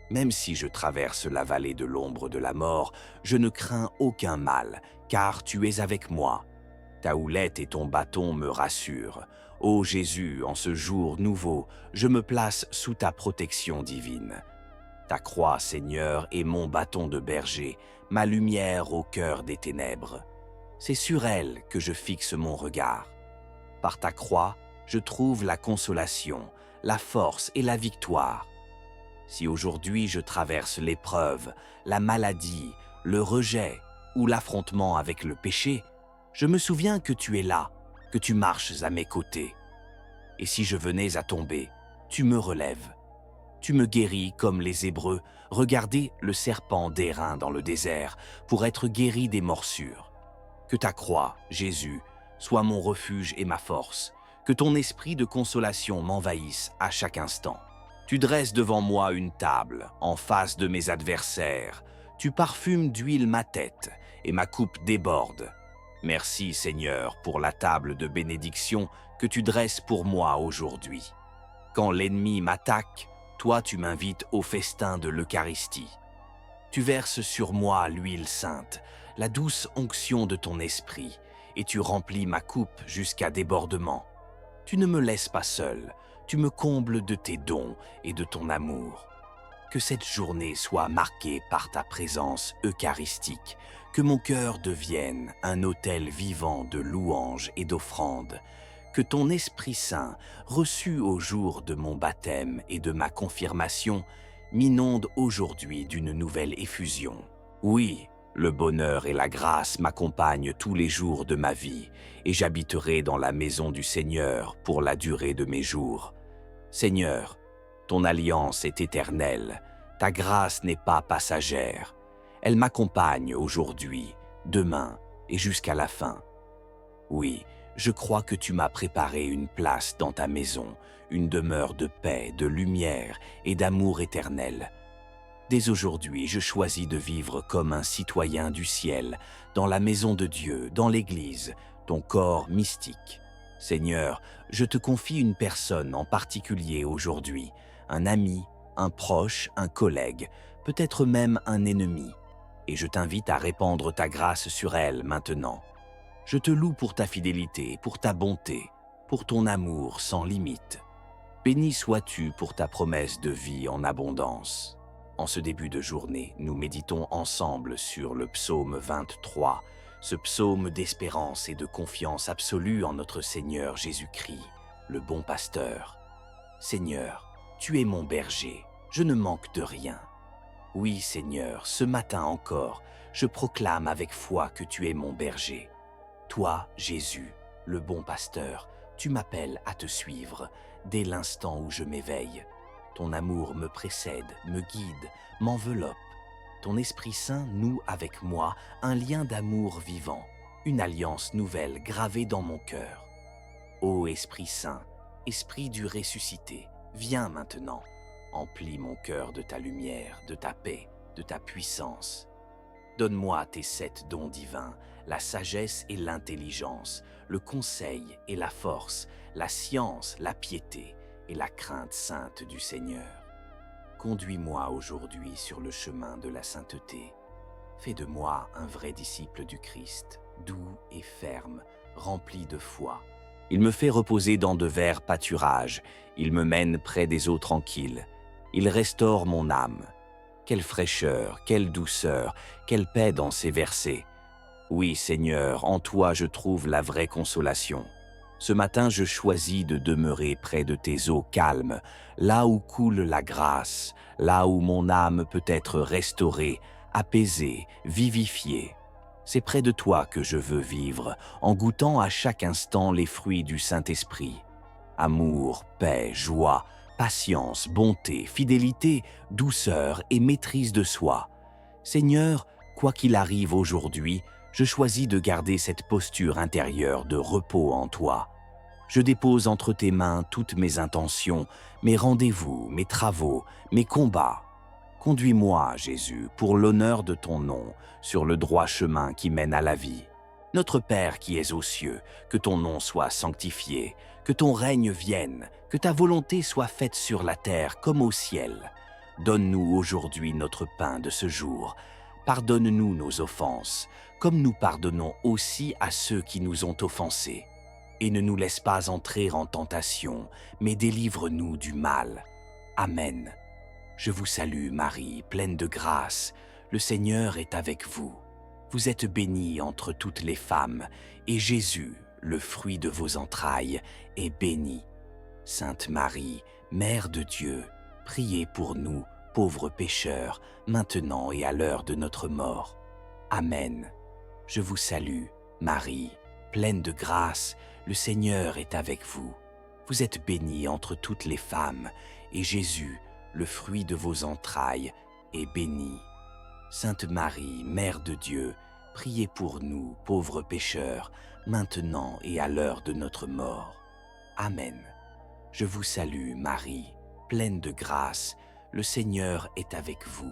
Même si je traverse la vallée de l'ombre de la mort, je ne crains aucun mal, car tu es avec moi. Ta houlette et ton bâton me rassurent. Ô Jésus, en ce jour nouveau, je me place sous ta protection divine. Ta croix, Seigneur, est mon bâton de berger, ma lumière au cœur des ténèbres. C'est sur elle que je fixe mon regard. Par ta croix, je trouve la consolation, la force et la victoire. Si aujourd'hui je traverse l'épreuve, la maladie, le rejet ou l'affrontement avec le péché, je me souviens que tu es là, que tu marches à mes côtés. Et si je venais à tomber, tu me relèves. Tu me guéris comme les Hébreux, regardez le serpent d'airain dans le désert pour être guéri des morsures. Que ta croix, Jésus, soit mon refuge et ma force, que ton esprit de consolation m'envahisse à chaque instant. Tu dresses devant moi une table, en face de mes adversaires. Tu parfumes d'huile ma tête, et ma coupe déborde. Merci, Seigneur, pour la table de bénédiction que tu dresses pour moi aujourd'hui. Quand l'ennemi m'attaque, toi tu m'invites au festin de l'Eucharistie. Tu verses sur moi l'huile sainte, la douce onction de ton esprit, et tu remplis ma coupe jusqu'à débordement. Tu ne me laisses pas seul, tu me combles de tes dons et de ton amour. Que cette journée soit marquée par ta présence eucharistique, que mon cœur devienne un autel vivant de louanges et d'offrandes, que ton Esprit Saint, reçu au jour de mon baptême et de ma confirmation, m'inonde aujourd'hui d'une nouvelle effusion. Oui, le bonheur et la grâce m'accompagnent tous les jours de ma vie, et j'habiterai dans la maison du Seigneur pour la durée de mes jours. Seigneur, ton alliance est éternelle, ta grâce n'est pas passagère. Elle m'accompagne aujourd'hui, demain et jusqu'à la fin. Oui, je crois que tu m'as préparé une place dans ta maison, une demeure de paix, de lumière et d'amour éternel. Dès aujourd'hui, je choisis de vivre comme un citoyen du ciel, dans la maison de Dieu, dans l'Église, ton corps mystique. Seigneur, je te confie une personne en particulier aujourd'hui, un ami, un proche, un collègue, peut-être même un ennemi, et je t'invite à répandre ta grâce sur elle maintenant. Je te loue pour ta fidélité, pour ta bonté, pour ton amour sans limite. Béni sois-tu pour ta promesse de vie en abondance. En ce début de journée, nous méditons ensemble sur le psaume 23, ce psaume d'espérance et de confiance absolue en notre Seigneur Jésus-Christ, le bon pasteur. Seigneur, tu es mon berger, je ne manque de rien. Oui, Seigneur, ce matin encore, je proclame avec foi que tu es mon berger. Toi, Jésus, le bon pasteur, tu m'appelles à te suivre dès l'instant où je m'éveille. Ton amour me précède, me guide, m'enveloppe. Ton Esprit Saint noue avec moi un lien d'amour vivant, une alliance nouvelle gravée dans mon cœur. Ô Esprit Saint, Esprit du ressuscité, viens maintenant, emplis mon cœur de ta lumière, de ta paix, de ta puissance. Donne-moi tes 7 dons divins, la sagesse et l'intelligence, le conseil et la force, la science, la piété et la crainte sainte du Seigneur. Conduis-moi aujourd'hui sur le chemin de la sainteté. Fais de moi un vrai disciple du Christ, doux et ferme, rempli de foi. Il me fait reposer dans de verts pâturages, il me mène près des eaux tranquilles. Il restaure mon âme. Quelle fraîcheur, quelle douceur, quelle paix dans ces versets. Oui, Seigneur, en toi je trouve la vraie consolation. Ce matin, je choisis de demeurer près de tes eaux calmes, là où coule la grâce, là où mon âme peut être restaurée, apaisée, vivifiée. C'est près de toi que je veux vivre, en goûtant à chaque instant les fruits du Saint-Esprit. Amour, paix, joie, patience, bonté, fidélité, douceur et maîtrise de soi. Seigneur, quoi qu'il arrive aujourd'hui, je choisis de garder cette posture intérieure de repos en toi. Je dépose entre tes mains toutes mes intentions, mes rendez-vous, mes travaux, mes combats. Conduis-moi, Jésus, pour l'honneur de ton nom, sur le droit chemin qui mène à la vie. Notre Père qui es aux cieux, que ton nom soit sanctifié, que ton règne vienne, que ta volonté soit faite sur la terre comme au ciel. Donne-nous aujourd'hui notre pain de ce jour. Pardonne-nous nos offenses, comme nous pardonnons aussi à ceux qui nous ont offensés. Et ne nous laisse pas entrer en tentation, mais délivre-nous du mal. Amen. Je vous salue, Marie, pleine de grâce. Le Seigneur est avec vous. Vous êtes bénie entre toutes les femmes, et Jésus, le fruit de vos entrailles, est béni. Sainte Marie, Mère de Dieu, priez pour nous, pauvres pécheurs, maintenant et à l'heure de notre mort. Amen. Je vous salue, Marie, pleine de grâce, le Seigneur est avec vous. Vous êtes bénie entre toutes les femmes, et Jésus, le fruit de vos entrailles, est béni. Sainte Marie, Mère de Dieu, priez pour nous, pauvres pécheurs, maintenant et à l'heure de notre mort. Amen. Je vous salue, Marie, pleine de grâce, le Seigneur est avec vous.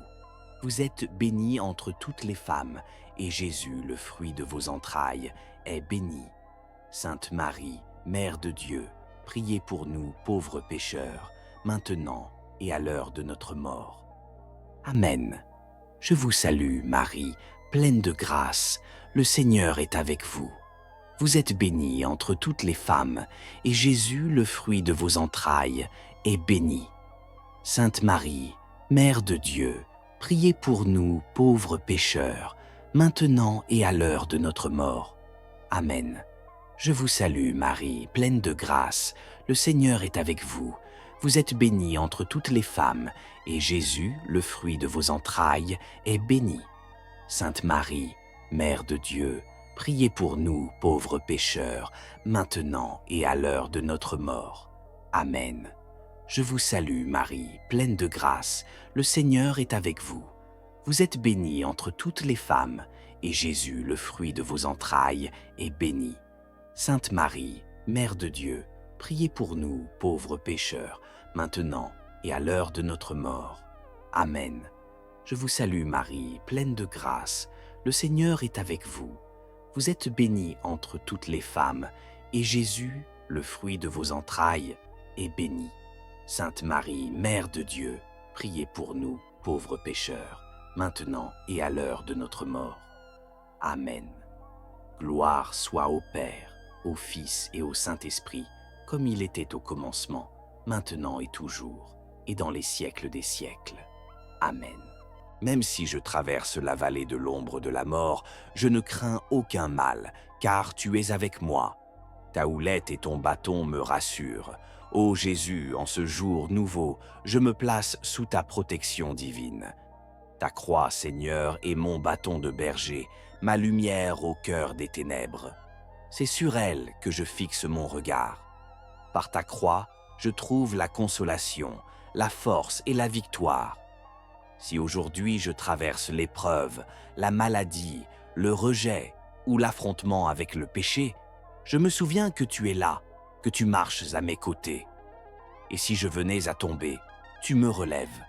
Vous êtes bénie entre toutes les femmes, et Jésus, le fruit de vos entrailles, est béni. Sainte Marie, Mère de Dieu, priez pour nous, pauvres pécheurs, maintenant et à l'heure de notre mort. Amen. Je vous salue, Marie, pleine de grâce, le Seigneur est avec vous. Vous êtes bénie entre toutes les femmes, et Jésus, le fruit de vos entrailles, est béni. Sainte Marie, Mère de Dieu, priez pour nous, pauvres pécheurs, maintenant et à l'heure de notre mort. Amen. Je vous salue, Marie, pleine de grâce, le Seigneur est avec vous. Vous êtes bénie entre toutes les femmes, et Jésus, le fruit de vos entrailles, est béni. Sainte Marie, Mère de Dieu, priez pour nous, pauvres pécheurs, maintenant et à l'heure de notre mort. Amen. Je vous salue, Marie, pleine de grâce, le Seigneur est avec vous. Vous êtes bénie entre toutes les femmes, et Jésus, le fruit de vos entrailles, est béni. Sainte Marie, Mère de Dieu, priez pour nous, pauvres pécheurs, maintenant et à l'heure de notre mort. Amen. Je vous salue, Marie, pleine de grâce, le Seigneur est avec vous. Vous êtes bénie entre toutes les femmes, et Jésus, le fruit de vos entrailles, est béni. Sainte Marie, Mère de Dieu, priez pour nous, pauvres pécheurs, maintenant et à l'heure de notre mort. Amen. Gloire soit au Père, au Fils et au Saint-Esprit, comme il était au commencement, maintenant et toujours, et dans les siècles des siècles. Amen. Même si je traverse la vallée de l'ombre de la mort, je ne crains aucun mal, car tu es avec moi. Ta houlette et ton bâton me rassurent. Ô Jésus, en ce jour nouveau, je me place sous ta protection divine. Ta croix, Seigneur, est mon bâton de berger, ma lumière au cœur des ténèbres. C'est sur elle que je fixe mon regard. Par ta croix, je trouve la consolation, la force et la victoire. Si aujourd'hui je traverse l'épreuve, la maladie, le rejet ou l'affrontement avec le péché, je me souviens que tu es là, que tu marches à mes côtés. Et si je venais à tomber, tu me relèves.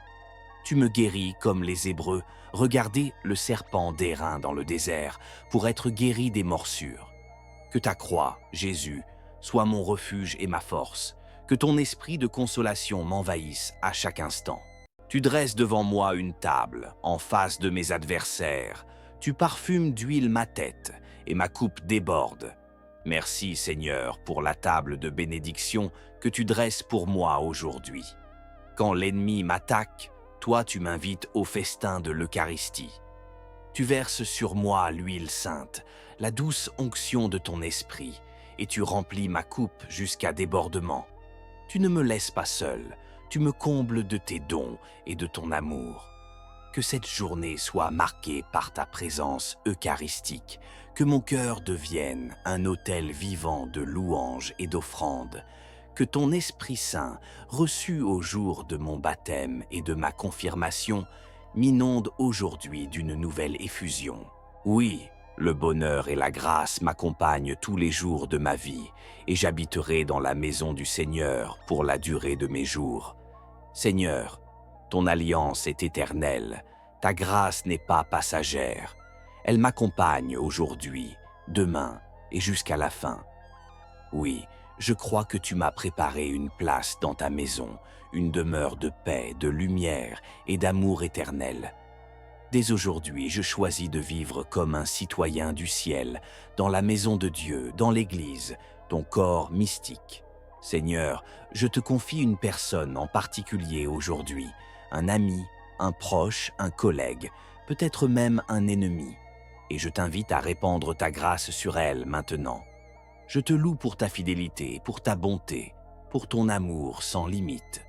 Tu me guéris comme les Hébreux. Regardez le serpent d'airain dans le désert pour être guéri des morsures. Que ta croix, Jésus, soit mon refuge et ma force. Que ton esprit de consolation m'envahisse à chaque instant. Tu dresses devant moi une table en face de mes adversaires. Tu parfumes d'huile ma tête et ma coupe déborde. Merci Seigneur pour la table de bénédiction que tu dresses pour moi aujourd'hui. Quand l'ennemi m'attaque, toi tu m'invites au festin de l'Eucharistie. Tu verses sur moi l'huile sainte, la douce onction de ton esprit, et tu remplis ma coupe jusqu'à débordement. Tu ne me laisses pas seul, tu me combles de tes dons et de ton amour. Que cette journée soit marquée par ta présence eucharistique, que mon cœur devienne un autel vivant de louanges et d'offrandes, que ton Esprit Saint, reçu au jour de mon baptême et de ma confirmation, m'inonde aujourd'hui d'une nouvelle effusion. Oui, le bonheur et la grâce m'accompagnent tous les jours de ma vie, et j'habiterai dans la maison du Seigneur pour la durée de mes jours. Seigneur, ton alliance est éternelle, ta grâce n'est pas passagère. Elle m'accompagne aujourd'hui, demain et jusqu'à la fin. Oui, je crois que tu m'as préparé une place dans ta maison, une demeure de paix, de lumière et d'amour éternel. Dès aujourd'hui, je choisis de vivre comme un citoyen du ciel, dans la maison de Dieu, dans l'Église, ton corps mystique. Seigneur, je te confie une personne en particulier aujourd'hui, un ami, un proche, un collègue, peut-être même un ennemi, et je t'invite à répandre ta grâce sur elle maintenant. Je te loue pour ta fidélité, pour ta bonté, pour ton amour sans limite.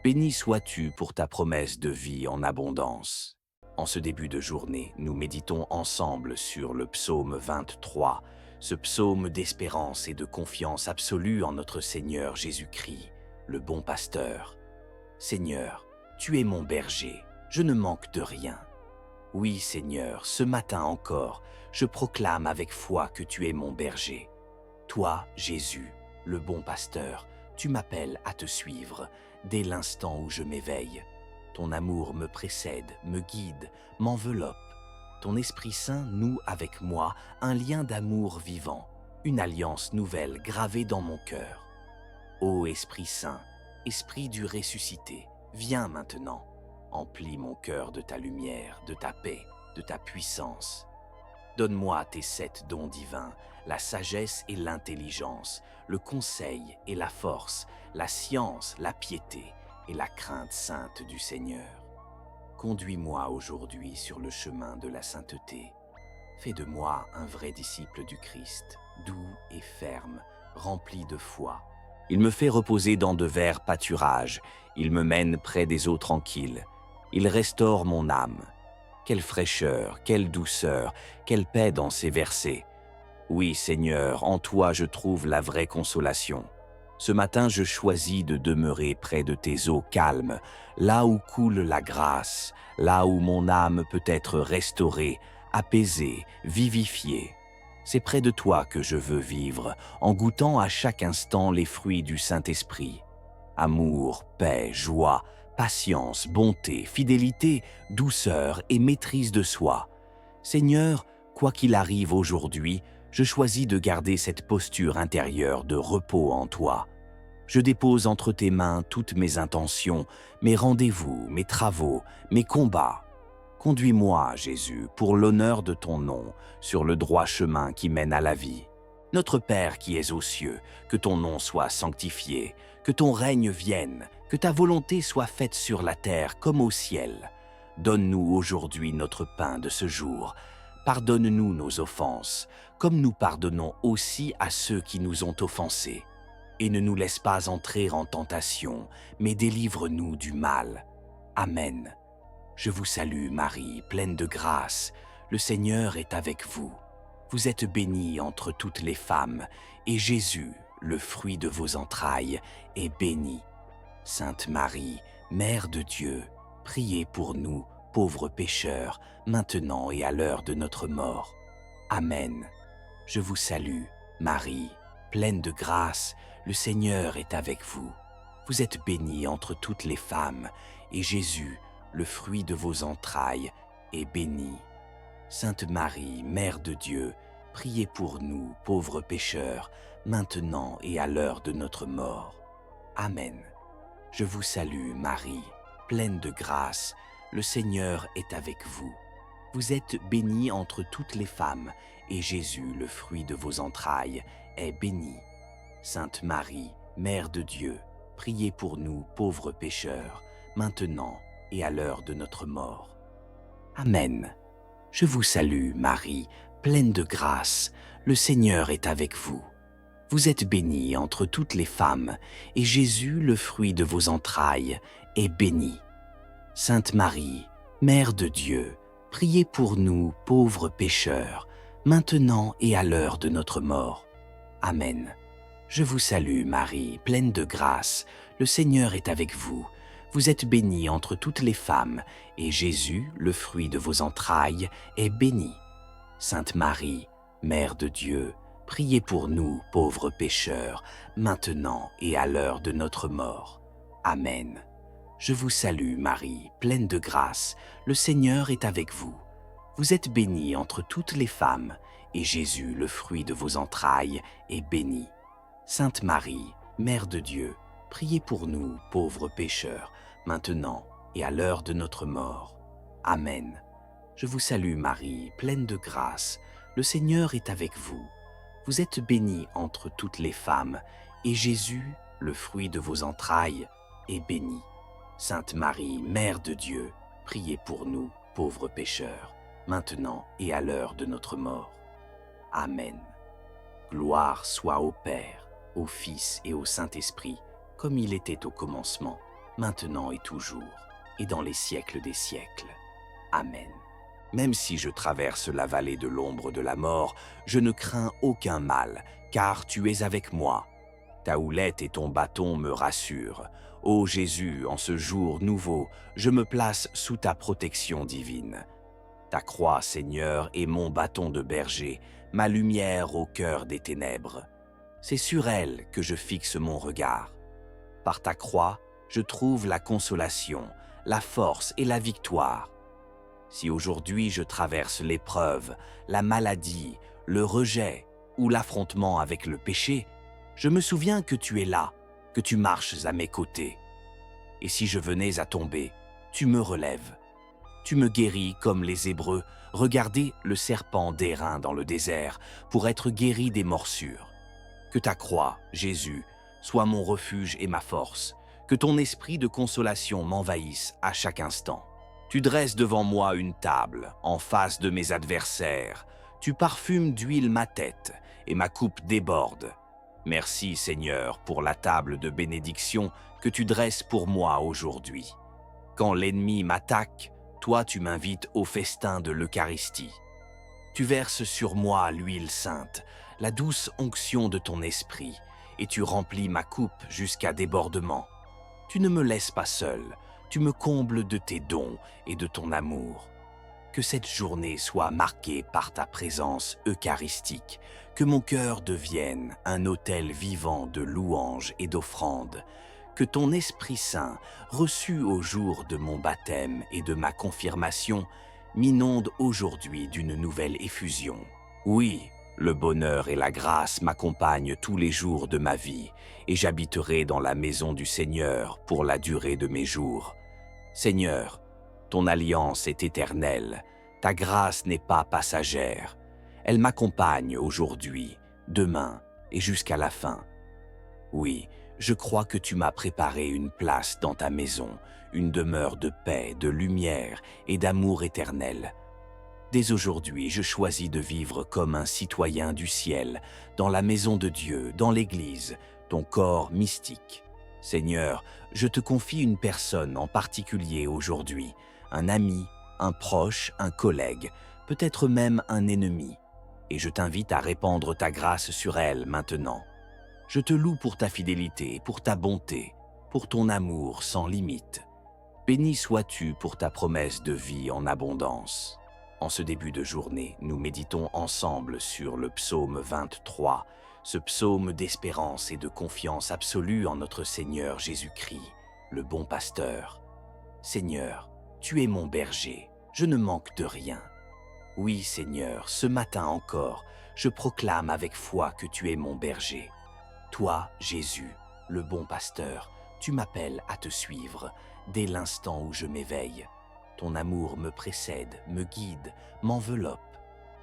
Béni sois-tu pour ta promesse de vie en abondance. En ce début de journée, nous méditons ensemble sur le psaume 23, ce psaume d'espérance et de confiance absolue en notre Seigneur Jésus-Christ, le bon pasteur. Seigneur, tu es mon berger, je ne manque de rien. Oui, Seigneur, ce matin encore, je proclame avec foi que tu es mon berger. Toi, Jésus, le bon pasteur, tu m'appelles à te suivre dès l'instant où je m'éveille. Ton amour me précède, me guide, m'enveloppe. Ton Esprit Saint noue avec moi un lien d'amour vivant, une alliance nouvelle gravée dans mon cœur. Ô Esprit Saint, Esprit du ressuscité, viens maintenant, emplis mon cœur de ta lumière, de ta paix, de ta puissance. Donne-moi tes 7 dons divins, la sagesse et l'intelligence, le conseil et la force, la science, la piété et la crainte sainte du Seigneur. Conduis-moi aujourd'hui sur le chemin de la sainteté. Fais de moi un vrai disciple du Christ, doux et ferme, rempli de foi. Il me fait reposer dans de verts pâturages, il me mène près des eaux tranquilles. Il restaure mon âme. Quelle fraîcheur, quelle douceur, quelle paix dans ces versets. Oui, Seigneur, en toi je trouve la vraie consolation. Ce matin, je choisis de demeurer près de tes eaux calmes, là où coule la grâce, là où mon âme peut être restaurée, apaisée, vivifiée. C'est près de toi que je veux vivre, en goûtant à chaque instant les fruits du Saint-Esprit. Amour, paix, joie, patience, bonté, fidélité, douceur et maîtrise de soi. Seigneur, quoi qu'il arrive aujourd'hui, je choisis de garder cette posture intérieure de repos en toi. Je dépose entre tes mains toutes mes intentions, mes rendez-vous, mes travaux, mes combats. Conduis-moi, Jésus, pour l'honneur de ton nom, sur le droit chemin qui mène à la vie. Notre Père qui es aux cieux, que ton nom soit sanctifié, que ton règne vienne, que ta volonté soit faite sur la terre comme au ciel. Donne-nous aujourd'hui notre pain de ce jour. Pardonne-nous nos offenses, comme nous pardonnons aussi à ceux qui nous ont offensés. Et ne nous laisse pas entrer en tentation, mais délivre-nous du mal. Amen. Je vous salue, Marie, pleine de grâce. Le Seigneur est avec vous. Vous êtes bénie entre toutes les femmes, et Jésus, le fruit de vos entrailles, est béni. Sainte Marie, Mère de Dieu, priez pour nous, pauvres pécheurs, maintenant et à l'heure de notre mort. Amen. Je vous salue, Marie, pleine de grâce, le Seigneur est avec vous. Vous êtes bénie entre toutes les femmes, et Jésus, le fruit de vos entrailles, est béni. Sainte Marie, Mère de Dieu, priez pour nous, pauvres pécheurs, maintenant et à l'heure de notre mort. Amen. Je vous salue, Marie, pleine de grâce, le Seigneur est avec vous. Vous êtes bénie entre toutes les femmes, et Jésus, le fruit de vos entrailles, est béni. Sainte Marie, Mère de Dieu, priez pour nous, pauvres pécheurs, maintenant et à l'heure de notre mort. Amen. Je vous salue, Marie, pleine de grâce, le Seigneur est avec vous. Vous êtes bénie entre toutes les femmes, et Jésus, le fruit de vos entrailles, est béni. Sainte Marie, Mère de Dieu, priez pour nous, pauvres pécheurs, maintenant et à l'heure de notre mort. Amen. Je vous salue, Marie, pleine de grâce, le Seigneur est avec vous. Vous êtes bénie entre toutes les femmes, et Jésus, le fruit de vos entrailles, est béni. Sainte Marie, Mère de Dieu, priez pour nous, pauvres pécheurs, maintenant et à l'heure de notre mort. Amen. Je vous salue, Marie, pleine de grâce, le Seigneur est avec vous. Vous êtes bénie entre toutes les femmes, et Jésus, le fruit de vos entrailles, est béni. Sainte Marie, Mère de Dieu, priez pour nous, pauvres pécheurs, maintenant et à l'heure de notre mort. Amen. Je vous salue, Marie, pleine de grâce, le Seigneur est avec vous. Vous êtes bénie entre toutes les femmes, et Jésus, le fruit de vos entrailles, est béni. Sainte Marie, Mère de Dieu, priez pour nous, pauvres pécheurs, maintenant et à l'heure de notre mort. Amen. Gloire soit au Père, au Fils et au Saint-Esprit, comme il était au commencement, maintenant et toujours, et dans les siècles des siècles. Amen. Même si je traverse la vallée de l'ombre de la mort, je ne crains aucun mal, car tu es avec moi. Ta houlette et ton bâton me rassurent. Ô Jésus, en ce jour nouveau, je me place sous ta protection divine. Ta croix, Seigneur, est mon bâton de berger, ma lumière au cœur des ténèbres. C'est sur elle que je fixe mon regard. Par ta croix, je trouve la consolation, la force et la victoire. Si aujourd'hui je traverse l'épreuve, la maladie, le rejet ou l'affrontement avec le péché, je me souviens que tu es là, que tu marches à mes côtés. Et si je venais à tomber, tu me relèves. Tu me guéris comme les Hébreux, regardez le serpent d'airain dans le désert pour être guéri des morsures. Que ta croix, Jésus, soit mon refuge et ma force, que ton esprit de consolation m'envahisse à chaque instant. Tu dresses devant moi une table, en face de mes adversaires. Tu parfumes d'huile ma tête, et ma coupe déborde. Merci, Seigneur, pour la table de bénédiction que tu dresses pour moi aujourd'hui. Quand l'ennemi m'attaque, toi tu m'invites au festin de l'Eucharistie. Tu verses sur moi l'huile sainte, la douce onction de ton esprit, et tu remplis ma coupe jusqu'à débordement. Tu ne me laisses pas seul, tu me combles de tes dons et de ton amour. Que cette journée soit marquée par ta présence eucharistique, que mon cœur devienne un autel vivant de louanges et d'offrandes, que ton Esprit Saint, reçu au jour de mon baptême et de ma confirmation, m'inonde aujourd'hui d'une nouvelle effusion. Oui, le bonheur et la grâce m'accompagnent tous les jours de ma vie, et j'habiterai dans la maison du Seigneur pour la durée de mes jours. Seigneur, ton alliance est éternelle, ta grâce n'est pas passagère. Elle m'accompagne aujourd'hui, demain et jusqu'à la fin. Oui, je crois que tu m'as préparé une place dans ta maison, une demeure de paix, de lumière et d'amour éternel. Dès aujourd'hui, je choisis de vivre comme un citoyen du ciel, dans la maison de Dieu, dans l'Église, ton corps mystique. Seigneur, je te confie une personne en particulier aujourd'hui, un ami, un proche, un collègue, peut-être même un ennemi, et je t'invite à répandre ta grâce sur elle maintenant. Je te loue pour ta fidélité, pour ta bonté, pour ton amour sans limite. Béni sois-tu pour ta promesse de vie en abondance. En ce début de journée, nous méditons ensemble sur le psaume 23, ce psaume d'espérance et de confiance absolue en notre Seigneur Jésus-Christ, le bon pasteur. Seigneur, tu es mon berger, je ne manque de rien. Oui, Seigneur, ce matin encore, je proclame avec foi que tu es mon berger. Toi, Jésus, le bon pasteur, tu m'appelles à te suivre dès l'instant où je m'éveille. Ton amour me précède, me guide, m'enveloppe.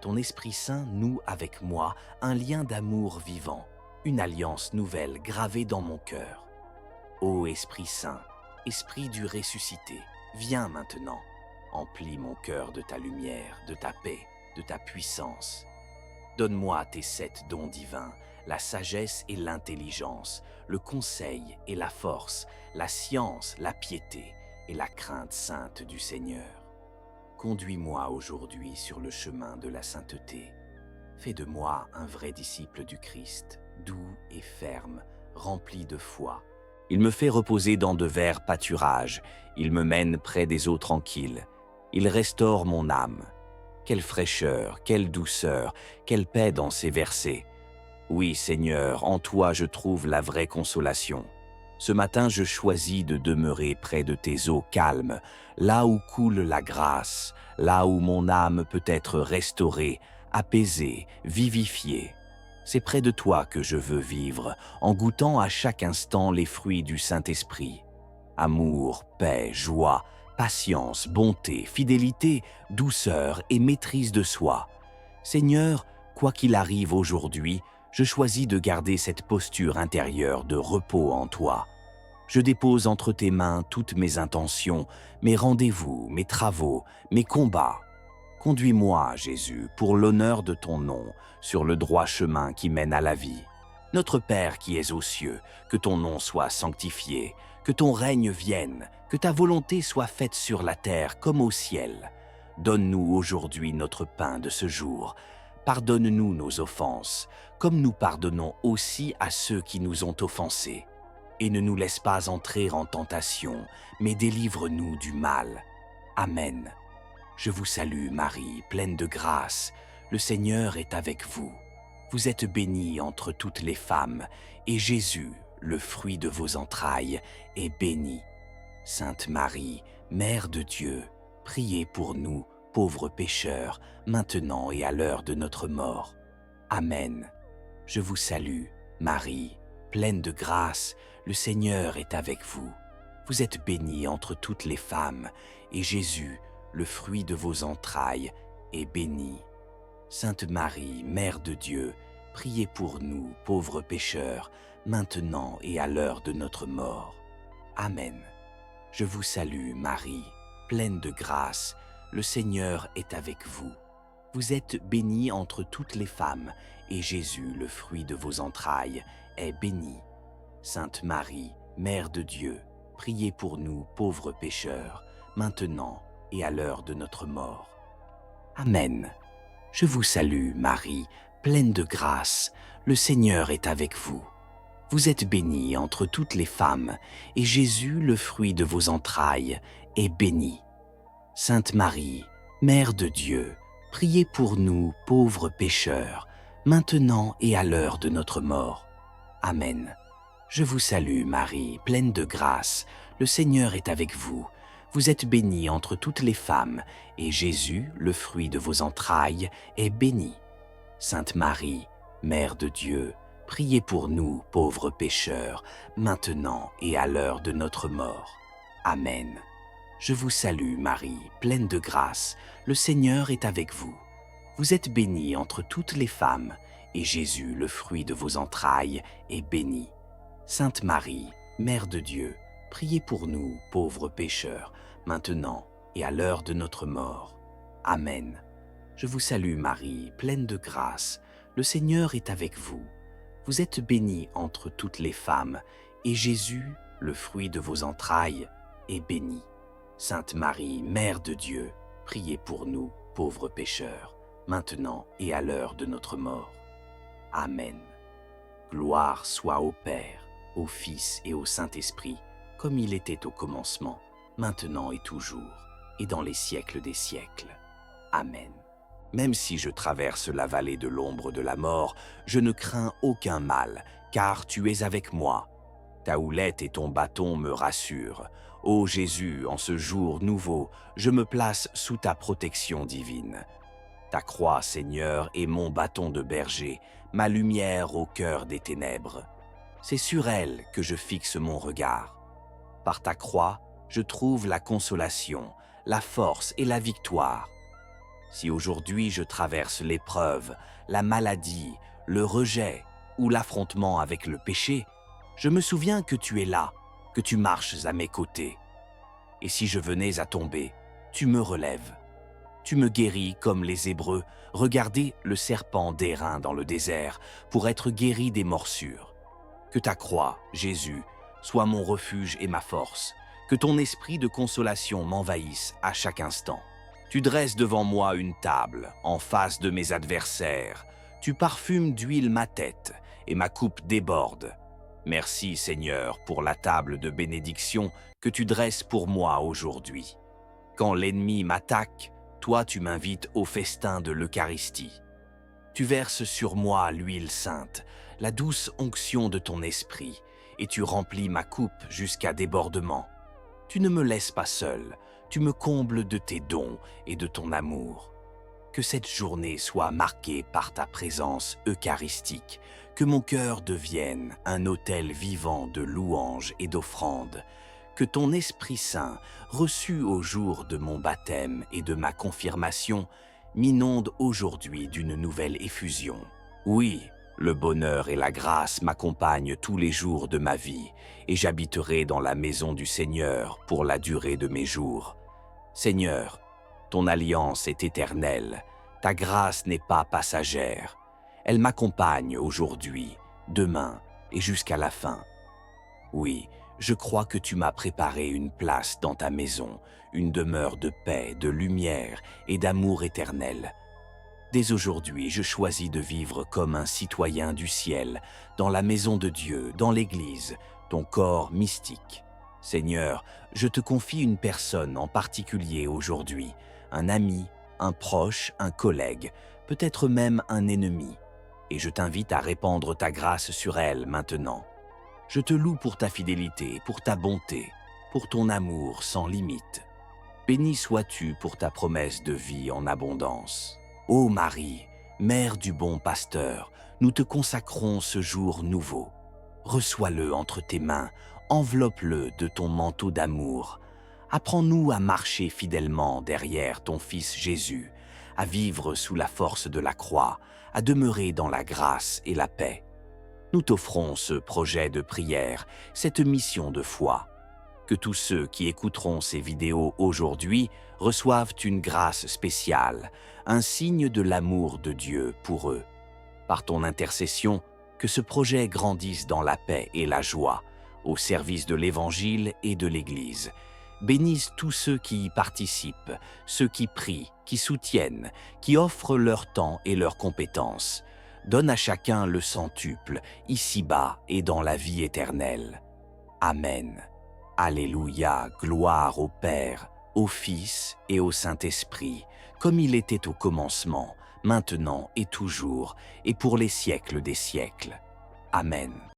Ton Esprit Saint noue avec moi un lien d'amour vivant, une alliance nouvelle gravée dans mon cœur. Ô Esprit Saint, Esprit du ressuscité, viens maintenant, emplis mon cœur de ta lumière, de ta paix, de ta puissance. Donne-moi tes 7 dons divins, la sagesse et l'intelligence, le conseil et la force, la science, la piété et la crainte sainte du Seigneur. Conduis-moi aujourd'hui sur le chemin de la sainteté. Fais de moi un vrai disciple du Christ, doux et ferme, rempli de foi. Il me fait reposer dans de verts pâturages, il me mène près des eaux tranquilles, il restaure mon âme. Quelle fraîcheur, quelle douceur, quelle paix dans ces versets. Oui, Seigneur, en toi je trouve la vraie consolation. Ce matin, je choisis de demeurer près de tes eaux calmes, là où coule la grâce, là où mon âme peut être restaurée, apaisée, vivifiée. C'est près de toi que je veux vivre, en goûtant à chaque instant les fruits du Saint-Esprit. Amour, paix, joie, patience, bonté, fidélité, douceur et maîtrise de soi. Seigneur, quoi qu'il arrive aujourd'hui, je choisis de garder cette posture intérieure de repos en toi. Je dépose entre tes mains toutes mes intentions, mes rendez-vous, mes travaux, mes combats. Conduis-moi, Jésus, pour l'honneur de ton nom, sur le droit chemin qui mène à la vie. Notre Père qui es aux cieux, que ton nom soit sanctifié, que ton règne vienne, que ta volonté soit faite sur la terre comme au ciel. Donne-nous aujourd'hui notre pain de ce jour. Pardonne-nous nos offenses, comme nous pardonnons aussi à ceux qui nous ont offensés. Et ne nous laisse pas entrer en tentation, mais délivre-nous du mal. Amen. Je vous salue, Marie, pleine de grâce. Le Seigneur est avec vous. Vous êtes bénie entre toutes les femmes, et Jésus, le fruit de vos entrailles, est béni. Sainte Marie, Mère de Dieu, priez pour nous, pauvres pécheurs, maintenant et à l'heure de notre mort. Amen. Je vous salue, Marie, pleine de grâce, le Seigneur est avec vous. Vous êtes bénie entre toutes les femmes, et Jésus, le fruit de vos entrailles, est béni. Sainte Marie, Mère de Dieu, priez pour nous, pauvres pécheurs, maintenant et à l'heure de notre mort. Amen. Je vous salue, Marie, pleine de grâce, le Seigneur est avec vous. Vous êtes bénie entre toutes les femmes, et Jésus, le fruit de vos entrailles, est béni. Sainte Marie, Mère de Dieu, priez pour nous, pauvres pécheurs, maintenant et à l'heure de notre mort. Amen. Je vous salue, Marie, pleine de grâce, le Seigneur est avec vous. Vous êtes bénie entre toutes les femmes, et Jésus, le fruit de vos entrailles, est béni. Sainte Marie, Mère de Dieu, priez pour nous, pauvres pécheurs, maintenant et à l'heure de notre mort. Amen. Je vous salue, Marie, pleine de grâce, le Seigneur est avec vous. Vous êtes bénie entre toutes les femmes, et Jésus, le fruit de vos entrailles, est béni. Sainte Marie, Mère de Dieu, priez pour nous, pauvres pécheurs, maintenant et à l'heure de notre mort. Amen. Je vous salue, Marie, pleine de grâce, le Seigneur est avec vous. Vous êtes bénie entre toutes les femmes, et Jésus, le fruit de vos entrailles, est béni. Sainte Marie, Mère de Dieu, priez pour nous, pauvres pécheurs, maintenant et à l'heure de notre mort. Amen. Je vous salue, Marie, pleine de grâce, le Seigneur est avec vous. Vous êtes bénie entre toutes les femmes, et Jésus, le fruit de vos entrailles, est béni. Sainte Marie, Mère de Dieu, priez pour nous, pauvres pécheurs, maintenant et à l'heure de notre mort. Amen. Gloire soit au Père, au Fils et au Saint-Esprit, comme il était au commencement, maintenant et toujours, et dans les siècles des siècles. Amen. Même si je traverse la vallée de l'ombre de la mort, je ne crains aucun mal, car tu es avec moi. Ta houlette et ton bâton me rassurent. Ô Jésus, en ce jour nouveau, je me place sous ta protection divine. Ta croix, Seigneur, est mon bâton de berger, ma lumière au cœur des ténèbres. C'est sur elle que je fixe mon regard. Par ta croix, je trouve la consolation, la force et la victoire. Si aujourd'hui je traverse l'épreuve, la maladie, le rejet ou l'affrontement avec le péché, je me souviens que tu es là, que tu marches à mes côtés. Et si je venais à tomber, tu me relèves. Tu me guéris comme les Hébreux, regardez le serpent d'airain dans le désert pour être guéri des morsures. Que ta croix, Jésus, soit mon refuge et ma force, que ton esprit de consolation m'envahisse à chaque instant. Tu dresses devant moi une table, en face de mes adversaires. Tu parfumes d'huile ma tête, et ma coupe déborde. Merci, Seigneur, pour la table de bénédiction que tu dresses pour moi aujourd'hui. Quand l'ennemi m'attaque, toi tu m'invites au festin de l'Eucharistie. Tu verses sur moi l'huile sainte, la douce onction de ton esprit, et tu remplis ma coupe jusqu'à débordement. Tu ne me laisses pas seul, tu me combles de tes dons et de ton amour. Que cette journée soit marquée par ta présence eucharistique, que mon cœur devienne un autel vivant de louanges et d'offrandes, que ton Esprit Saint, reçu au jour de mon baptême et de ma confirmation, m'inonde aujourd'hui d'une nouvelle effusion. Oui, le bonheur et la grâce m'accompagnent tous les jours de ma vie, et j'habiterai dans la maison du Seigneur pour la durée de mes jours. Seigneur, ton alliance est éternelle, ta grâce n'est pas passagère. Elle m'accompagne aujourd'hui, demain et jusqu'à la fin. Oui, je crois que tu m'as préparé une place dans ta maison, une demeure de paix, de lumière et d'amour éternel. Dès aujourd'hui, je choisis de vivre comme un citoyen du ciel, dans la maison de Dieu, dans l'Église, ton corps mystique. Seigneur, je te confie une personne en particulier aujourd'hui, un ami, un proche, un collègue, peut-être même un ennemi, et je t'invite à répandre ta grâce sur elle maintenant. Je te loue pour ta fidélité, pour ta bonté, pour ton amour sans limite. Béni sois-tu pour ta promesse de vie en abondance. Ô Marie, Mère du bon pasteur, nous te consacrons ce jour nouveau. Reçois-le entre tes mains, enveloppe-le de ton manteau d'amour. Apprends-nous à marcher fidèlement derrière ton Fils Jésus, à vivre sous la force de la croix, à demeurer dans la grâce et la paix. Nous t'offrons ce projet de prière, cette mission de foi. Que tous ceux qui écouteront ces vidéos aujourd'hui reçoivent une grâce spéciale, un signe de l'amour de Dieu pour eux. Par ton intercession, que ce projet grandisse dans la paix et la joie, au service de l'Évangile et de l'Église. Bénisse tous ceux qui y participent, ceux qui prient, qui soutiennent, qui offrent leur temps et leurs compétences. Donne à chacun le centuple, ici-bas et dans la vie éternelle. Amen. Alléluia, gloire au Père, au Fils et au Saint-Esprit, comme il était au commencement, maintenant et toujours, et pour les siècles des siècles. Amen.